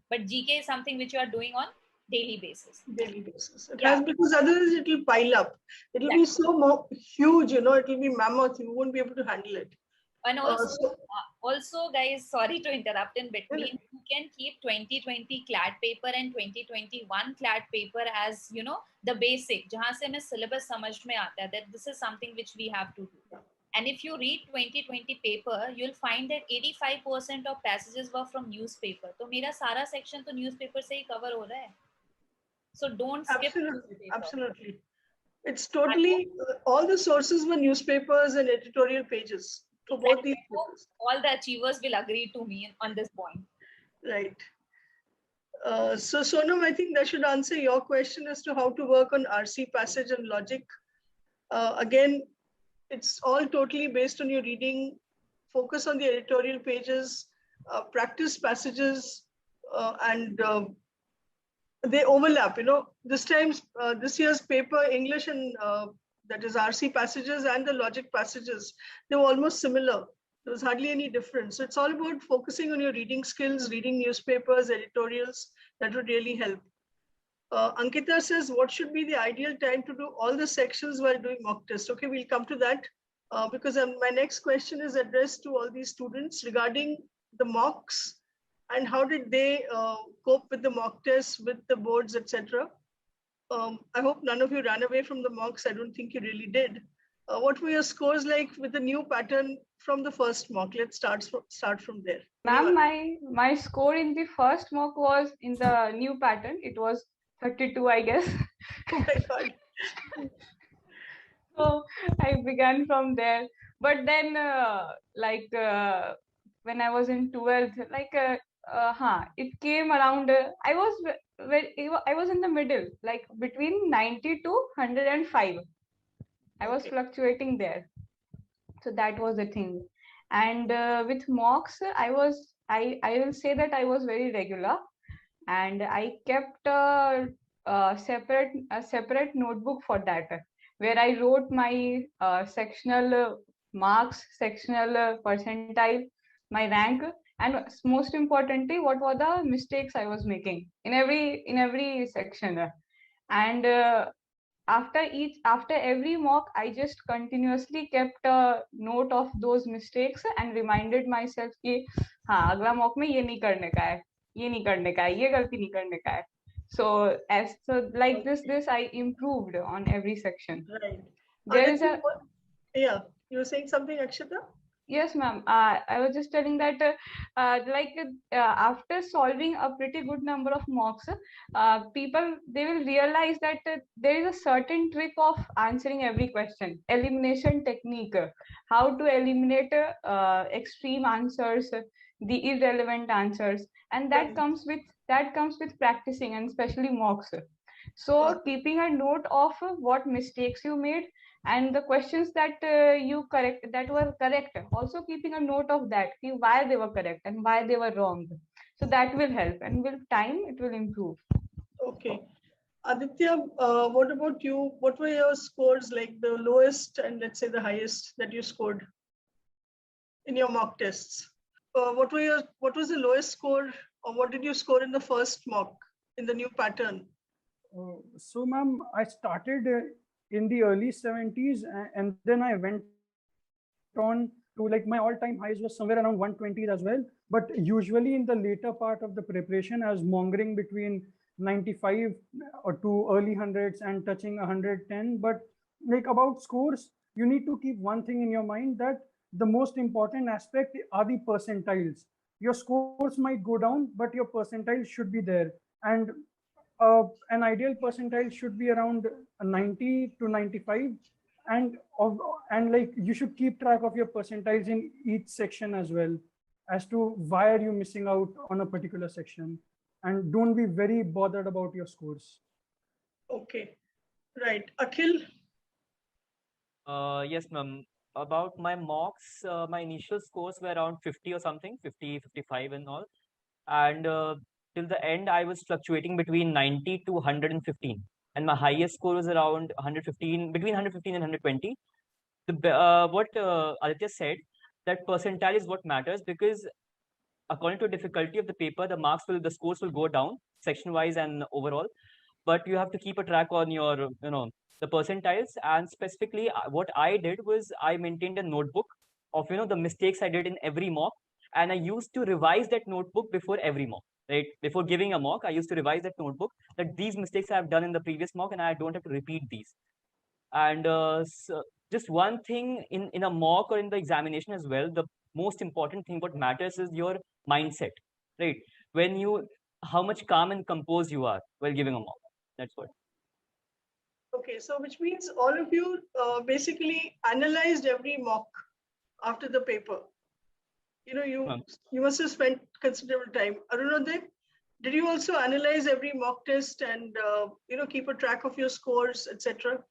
But GK is something which you are doing on daily basis. Daily basis. It has, because otherwise it will pile up. It will be so huge, it will be mammoth. You won't be able to handle it. And also, guys, sorry to interrupt in between. You can keep 2020 CLAT paper and 2021 CLAT paper as the basic. जहाँ से हमें syllabus समझ में आता है that this is something which we have to do. And if you read 2020 paper, you'll find that 85% of passages were from newspaper. तो मेरा सारा section तो newspaper से ही cover हो रहा है. So don't skip newspaper. Absolutely. It's totally, all the sources were newspapers and editorial pages for both these papers. All the achievers will agree to me on this point. Right. So Sonam, I think that should answer your question as to how to work on RC passage and logic. Again, it's all totally based on your reading. Focus on the editorial pages, practice passages, and they overlap. This year's paper, English and that is RC passages and the logic passages, they were almost similar. There was hardly any difference. So it's all about focusing on your reading skills, reading newspapers, editorials. That would really help. Ankita says, what should be the ideal time to do all the sections while doing mock test? Okay, we'll come to that because my next question is addressed to all these students regarding the mocks and how did they cope with the mock tests, with the boards, etc. I hope none of you ran away from the mocks. I don't think you really did. What were your scores like with the new pattern from the first mock? Let's start from there. Ma'am, my score in the first mock was in the new pattern. It was 32, I guess. Oh my God. So I began from there. But then, when I was in 12th, it came around. I was in the middle, like between 90 to 105. I was Okay. fluctuating there. So that was the thing. And with mocks, I will say that I was very regular, and I kept a separate notebook for that, where I wrote my sectional marks, sectional percentile, my rank, and most importantly, what were the mistakes I was making in every section. And after every mock, I just continuously kept a note of those mistakes and reminded myself कि हाँ अगला mock में ये नहीं करने का है, ये नहीं करने का है, ये गलती नहीं करने का है. So like this I improved on every section. Right. There is a Yeah, you were saying something, Akshita? Yes, ma'am. I was just telling that after solving a pretty good number of mocks, people, they will realize that there is a certain trick of answering every question. Elimination technique, how to eliminate extreme answers, the irrelevant answers, and that comes with practicing, and especially mocks. So keeping a note of what mistakes you made and the questions that were correct, also keeping a note of that, why they were correct and why they were wrong. So that will help, and with time it will improve. Okay. Aditya, what about you? What were your scores, like the lowest and let's say the highest that you scored in your mock tests? What was the lowest score, or what did you score in the first mock in the new pattern? So ma'am, I started in the early 70s, and then I went on to, like, my all-time highs was somewhere around 120s as well. But usually in the later part of the preparation, I was mongering between 95 or to early hundreds and touching 110. But like about scores, you need to keep one thing in your mind, that the most important aspect are the percentiles. Your scores might go down, but your percentiles should be there. And an ideal percentile should be around 90 to 95, and like you should keep track of your percentiles in each section as well, as to why are you missing out on a particular section, and don't be very bothered about your scores. Okay, right. Akhil? Yes, ma'am. About my mocks, my initial scores were around 50 or something, 50, 55 and all. And till the end, I was fluctuating between 90 to 115. And my highest score was around 115, between 115 and 120. What Aditya said, that percentile is what matters, because according to difficulty of the paper, the scores will go down section wise and overall. But you have to keep a track on your, the percentiles. And specifically, what I did was I maintained a notebook of, the mistakes I did in every mock. And I used to revise that notebook before every mock, right? Before giving a mock, I used to revise that notebook, that these mistakes I have done in the previous mock and I don't have to repeat these. And so just one thing in a mock or in the examination as well, the most important thing what matters is your mindset, right? How much calm and composed you are while giving a mock. That's what. Okay, so which means all of you basically analyzed every mock after the paper. You must have spent considerable time. Arunoday, did you also analyze every mock test and keep a track of your scores, etc.?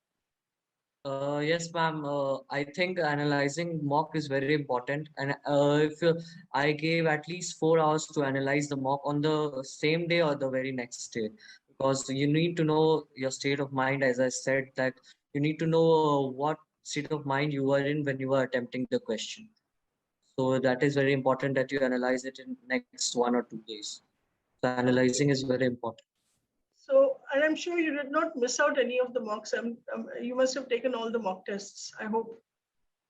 Yes, ma'am. I think analyzing mock is very important. And if I gave at least 4 hours to analyze the mock on the same day or the very next day, because you need to know your state of mind. As I said, that you need to know what state of mind you are in when you are attempting the question. So that is very important, that you analyze it in next 1 or 2 days. So analyzing is very important. So, and I'm sure you did not miss out any of the mocks. You must have taken all the mock tests, I hope.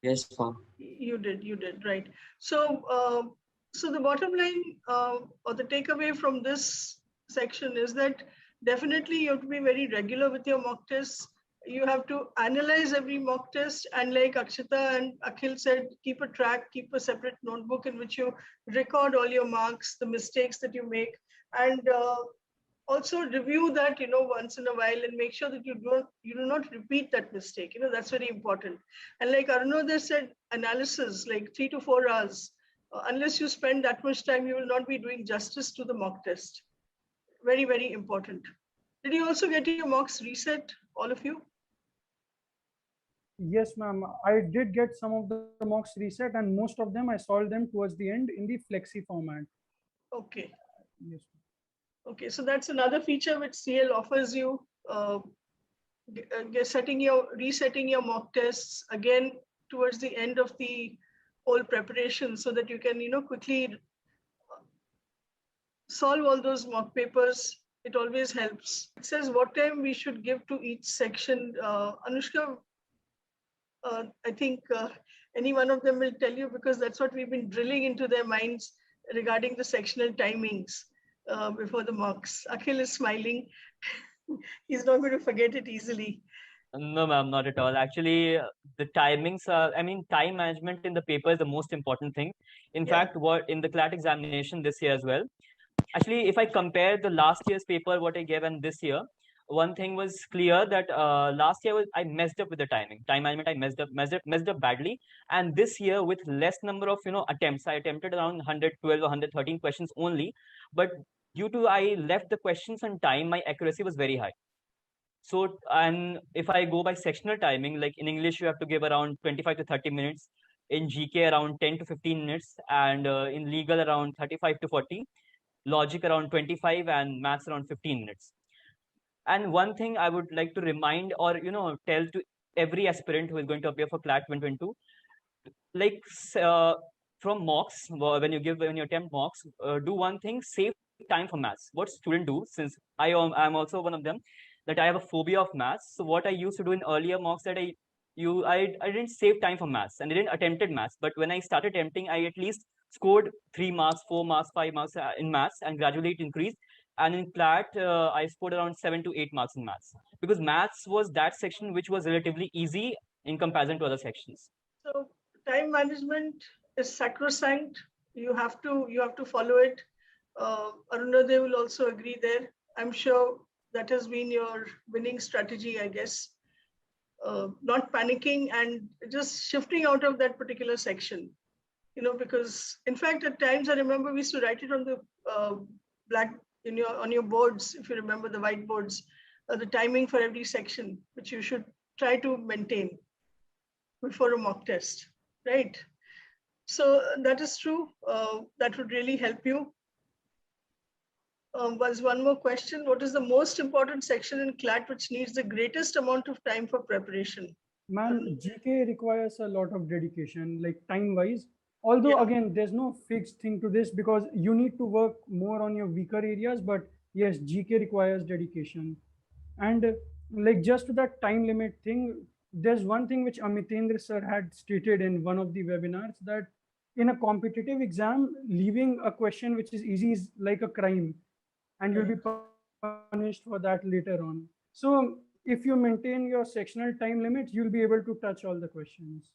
Yes, ma'am. You did, right. So, so the bottom line or the takeaway from this section is that definitely you have to be very regular with your mock tests. You have to analyze every mock test, and like Akshita and Akhil said, keep a track, keep a separate notebook in which you record all your marks, the mistakes that you make, and also review that, once in a while, and make sure that you do not repeat that mistake. That's very important. And like Arunodha said, analysis, like 3 to 4 hours, unless you spend that much time, you will not be doing justice to the mock test. Very, very important. Did you also get your mocks reset, all of you? Yes, ma'am. I did get some of the mocks reset, and most of them I solved them towards the end in the flexi format. Okay. Yes. Okay, so that's another feature which CL offers you. Resetting your mock tests again towards the end of the whole preparation, so that you can quickly solve all those mock papers. It always helps. It says what time we should give to each section. Anushka, I think any one of them will tell you, because that's what we've been drilling into their minds regarding the sectional timings before the mocks. Akhil is smiling. He's not going to forget it easily. No, ma'am, not at all. Actually, the timings are, time management in the paper is the most important thing. In fact, what in the CLAT examination this year as well. Actually, if I compare the last year's paper, what I gave, and this year, one thing was clear that last year I messed up with the time management. I messed up badly. And this year, with less number of attempts, I attempted around 112 or 113 questions only. But due to I left the questions on time, my accuracy was very high. So, and if I go by sectional timing, like in English, you have to give around 25 to 30 minutes, in GK around 10 to 15 minutes, and in legal around 35 to 40, logic around 25, and maths around 15 minutes. And one thing I would like to remind, or tell to every aspirant who is going to appear for CLAT 2022, like from mocks, when you attempt mocks, do one thing: save time for maths. What students do, since I'm also one of them, that I have a phobia of maths. So what I used to do in earlier mocks, that I didn't save time for maths, and I didn't attempted maths. But when I started attempting, I at least scored 3 marks, 4 marks, 5 marks in maths, and gradually it increased. And in CLAT, I scored around 7 to 8 marks in maths, because maths was that section which was relatively easy in comparison to other sections. So time management is sacrosanct. You have to follow it. Arunodha will also agree there. I'm sure that has been your winning strategy, I guess. Not panicking and just shifting out of that particular section. Because in fact, at times I remember we used to write it on the on your boards, if you remember the whiteboards, the timing for every section, which you should try to maintain before a mock test, right? So that is true. That would really help you. Was one more question. What is the most important section in CLAT which needs the greatest amount of time for preparation? Man, GK requires a lot of dedication, like time-wise. Although, again, there's no fixed thing to this, because you need to work more on your weaker areas. But yes, GK requires dedication. And like just to that time limit thing, there's one thing which Amitendra sir had stated in one of the webinars, that in a competitive exam, leaving a question which is easy is like a crime, and you'll be punished for that later on. So if you maintain your sectional time limits, you'll be able to touch all the questions.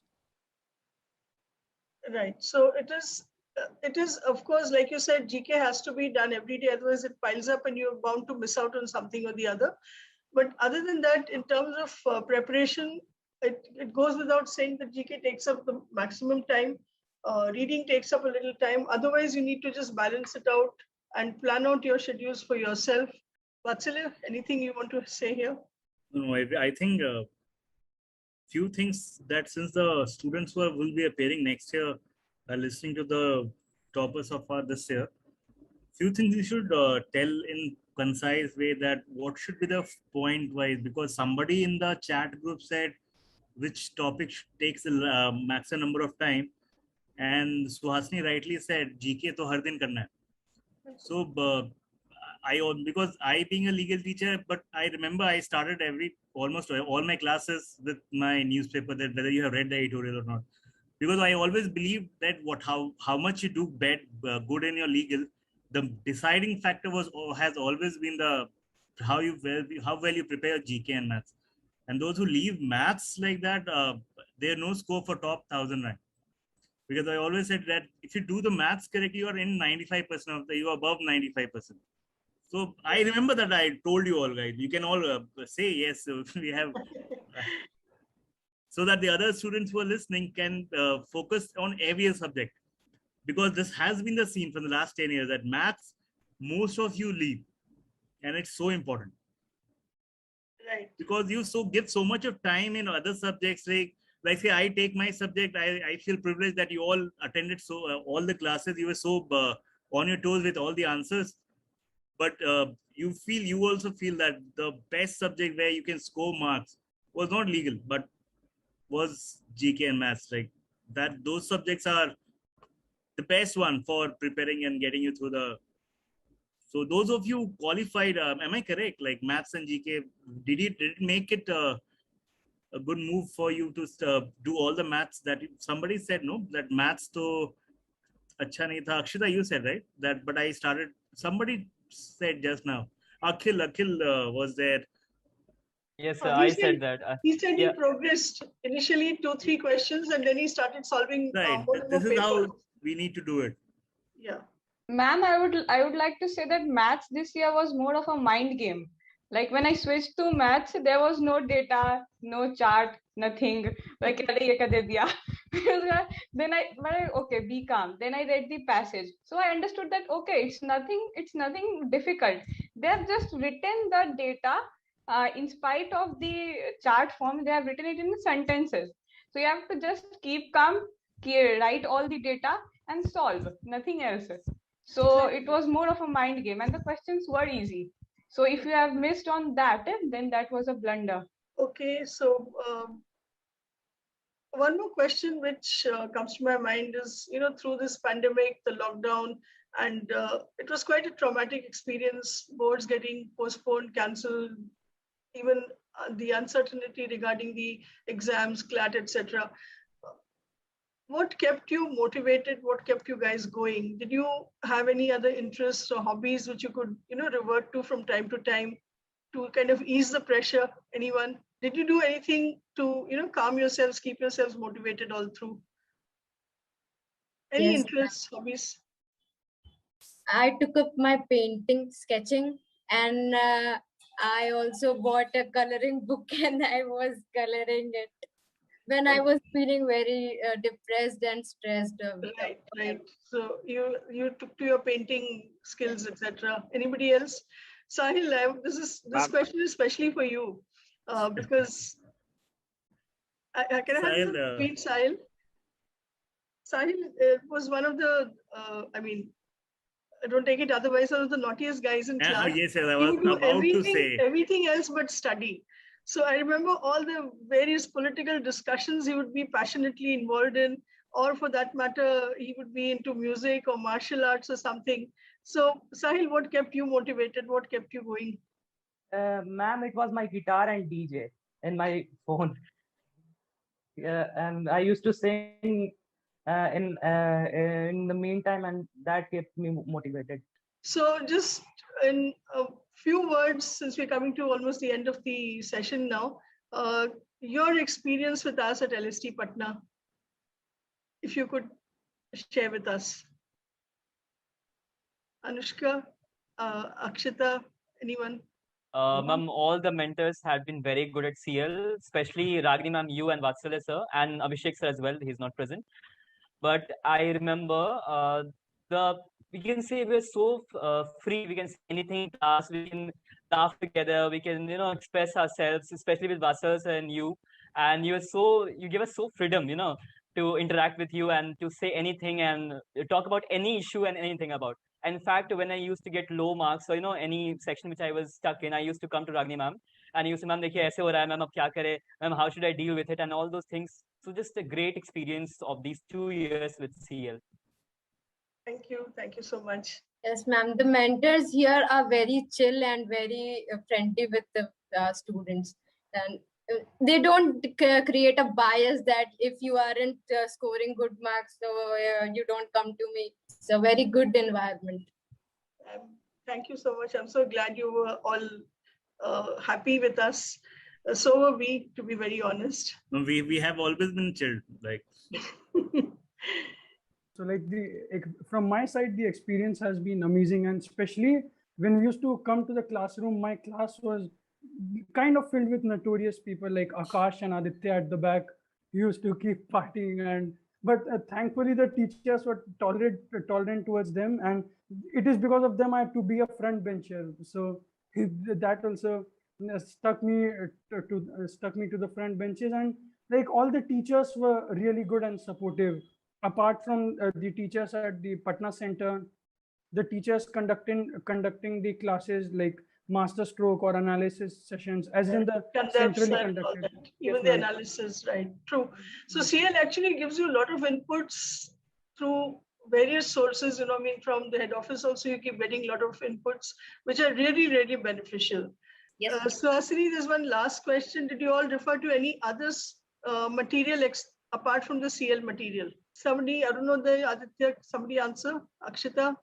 Right. So it is, of course, like you said, GK has to be done every day, otherwise it piles up and you're bound to miss out on something or the other. But other than that, in terms of preparation, it goes without saying that GK takes up the maximum time. Reading takes up a little time. Otherwise, you need to just balance it out and plan out your schedules for yourself. Vatsalya, anything you want to say here? No, I think few things that, since the students who will be appearing next year are listening to the toppers of this year, few things you should tell in concise way, that what should be the point wise, because somebody in the chat group said which topic takes the maximum number of time, and Suhasini rightly said GK to har din karna hai. So because I being a legal teacher, but I remember I started almost all my classes with my newspaper, that whether you have read the editorial or not, because I always believe that how much you do good in your legal, the deciding factor has always been how well you prepare GK and maths. And those who leave maths like that, there's no scope for top 1000 rank. Because I always said that if you do the maths correctly, you are in 95% of you are above 95%. So I remember that I told you all, guys. You can all say yes. So we have, so that the other students who are listening can focus on every subject, because this has been the scene for the last 10 years that maths, most of you leave, and it's so important. Right. Because you give so much of time in other subjects, like say I take my subject, I feel privileged that you all attended all the classes. You were so on your toes with all the answers, but you also feel that the best subject where you can score marks was not legal, but was GK and maths. Like that, those subjects are the best one for preparing and getting you through the. So those of you qualified, am I correct? Like maths and GK, did it make it a good move for you to do all the maths that somebody said no, that maths to acha nahi tha. Akshita, you said right that, but I started. Somebody said just now. Akhil was there. Yes, He I said, said that. he said Yeah. he progressed initially 2-3 questions, and then he started solving Right. more and This more is how papers. we need to do it. Yeah. Ma'am, I would like to say that maths this year was more of a mind game. Like when I switched to maths, there was no data, no chart, nothing. Like then okay, be calm. Then I read the passage. So I understood that okay, it's nothing difficult. They have just written the data in spite of the chart form, they have written it in sentences. So you have to just keep calm, write all the data and solve, nothing else. So it was more of a mind game, and the questions were easy. So if you have missed on that, then that was a blunder. Okay, so one more question which comes to my mind is, through this pandemic, the lockdown, and it was quite a traumatic experience, boards getting postponed, cancelled, even the uncertainty regarding the exams, CLAT, etc. What kept you motivated? What kept you guys going? Did you have any other interests or hobbies which you could, revert to from time to time to kind of ease the pressure? Anyone? Did you do anything to, calm yourselves, keep yourselves motivated all through? Any Yes, interests, hobbies? I took up my painting, sketching, and I also bought a coloring book and I was coloring it when I was feeling very depressed and stressed. Right. So you took to your painting skills, etc. Anybody else? Sahil, this question is especially for you, because can I have Sahil, the meet Sahil? Sahil was one of the, I don't take it otherwise, one of the naughtiest guys in class. Yes, I He was would do about to say. everything else but study. So I remember all the various political discussions he would be passionately involved in, or for that matter, he would be into music or martial arts or something. So Sahil, what kept you motivated? What kept you going? Ma'am, it was my guitar and DJ in my phone. And I used to sing in the meantime, and that kept me motivated. So just in a few words, since we're coming to almost the end of the session now, your experience with us at LST Patna, if you could share with us. Anushka, Akshita, anyone? Ma'am, all the mentors had been very good at CL, especially Ragini ma'am, you and Vatsalya sir, and Abhishek sir as well. He's not present. But I remember we can say we're so free. We can say anything in class. We can laugh together. We can express ourselves, especially with Vatsal and you. And you give us so freedom, to interact with you and to say anything and talk about any issue and anything about. In fact, when I used to get low marks, or any section which I was stuck in, I used to come to Ragini ma'am and I used to, ma'am, dekhiye aise ho raha hai, ma'am, ab kya kare, ma'am, how should I deal with it, and all those things. So just a great experience of these 2 years with CL. Thank you so much. Yes, ma'am. The mentors here are very chill and very friendly with the students, and they don't create a bias that if you aren't scoring good marks, so you don't come to me. It's a very good environment. Thank you so much. I'm so glad you were all happy with us. So were we, to be very honest. No, we have always been chilled, like. So from my side, the experience has been amazing, and especially when we used to come to the classroom, my class was kind of filled with notorious people like Akash and Aditya at the back. We used to keep partying, but thankfully the teachers were tolerant towards them, and it is because of them I had to be a front bencher. So that also stuck me to the front benches, and like all the teachers were really good and supportive. Apart from the teachers at the Patna Center, the teachers conducting the classes like master stroke or analysis sessions, as in the centrally conducted. Even the analysis, right? True. So CL actually gives you a lot of inputs through various sources. I mean, from the head office also you keep getting a lot of inputs, which are really, really beneficial. Yes. So Asini, there's one last question. Did you all refer to any others material apart from the CL material? Somebody, I don't know, the Aditya, somebody answer. Akshita,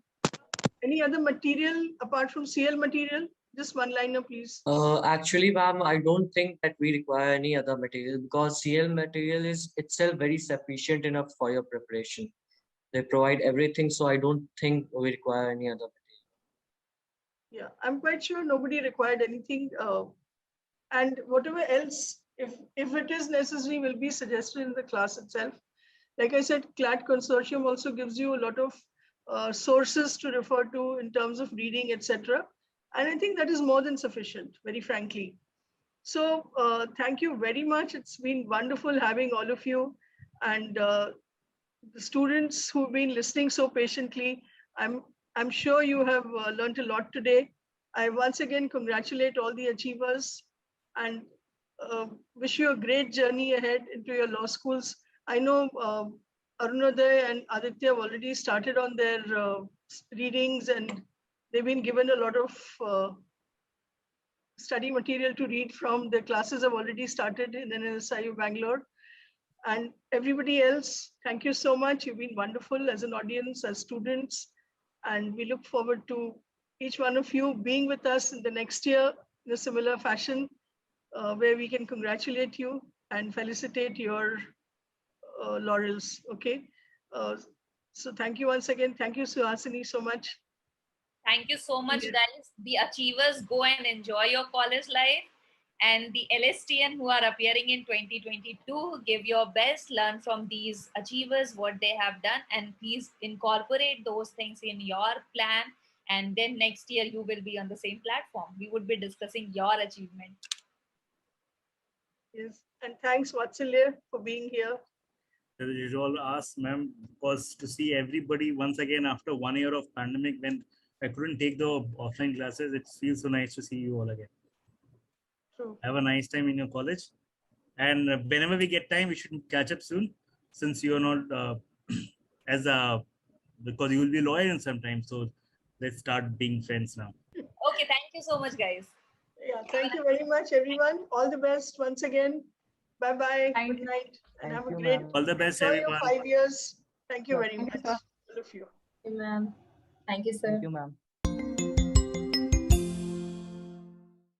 any other material apart from CL material? Just one liner, please. Actually, ma'am, I don't think that we require any other material because CL material is itself very sufficient enough for your preparation. They provide everything, so I don't think we require any other material. Yeah, I'm quite sure nobody required anything. And whatever else, if it is necessary, will be suggested in the class itself. Like I said, CLAT consortium also gives you a lot of sources to refer to in terms of reading, etc. And I think that is more than sufficient, very frankly. So thank you very much. It's been wonderful having all of you, and the students who've been listening so patiently. I'm sure you have learned a lot today. I once again congratulate all the achievers and wish you a great journey ahead into your law schools. I know Arunoday and Aditya have already started on their readings, and they've been given a lot of study material to read from. The classes have already started in NSIU Bangalore. And everybody else, thank you so much. You've been wonderful as an audience, as students. And we look forward to each one of you being with us in the next year in a similar fashion, where we can congratulate you and felicitate your laurels, okay? So thank you once again. Thank you, Suhasini, so much. Thank you so much, guys. The achievers, go and enjoy your college life. And the LSTN who are appearing in 2022, give your best, learn from these achievers what they have done, and please incorporate those things in your plan. And then next year you will be on the same platform. We would be discussing your achievement. Yes, and thanks Vatsalya for being here. As usual, ask ma'am, because to see everybody once again after 1 year of pandemic, when I couldn't take the offline classes, it feels so nice to see you all again. True. Have a nice time in your college, and whenever we get time, we should catch up soon. Since you are not because you will be loyal sometimes, so let's start being friends now. Okay, thank you so much, guys. Yeah, thank you very much, everyone. All the best once again. Bye-bye. Good night. And have a great All the best, enjoy your everyone. 5 years. Thank you very much. Sir. All of you. Thank you, ma'am. Thank you, sir. Thank you, ma'am.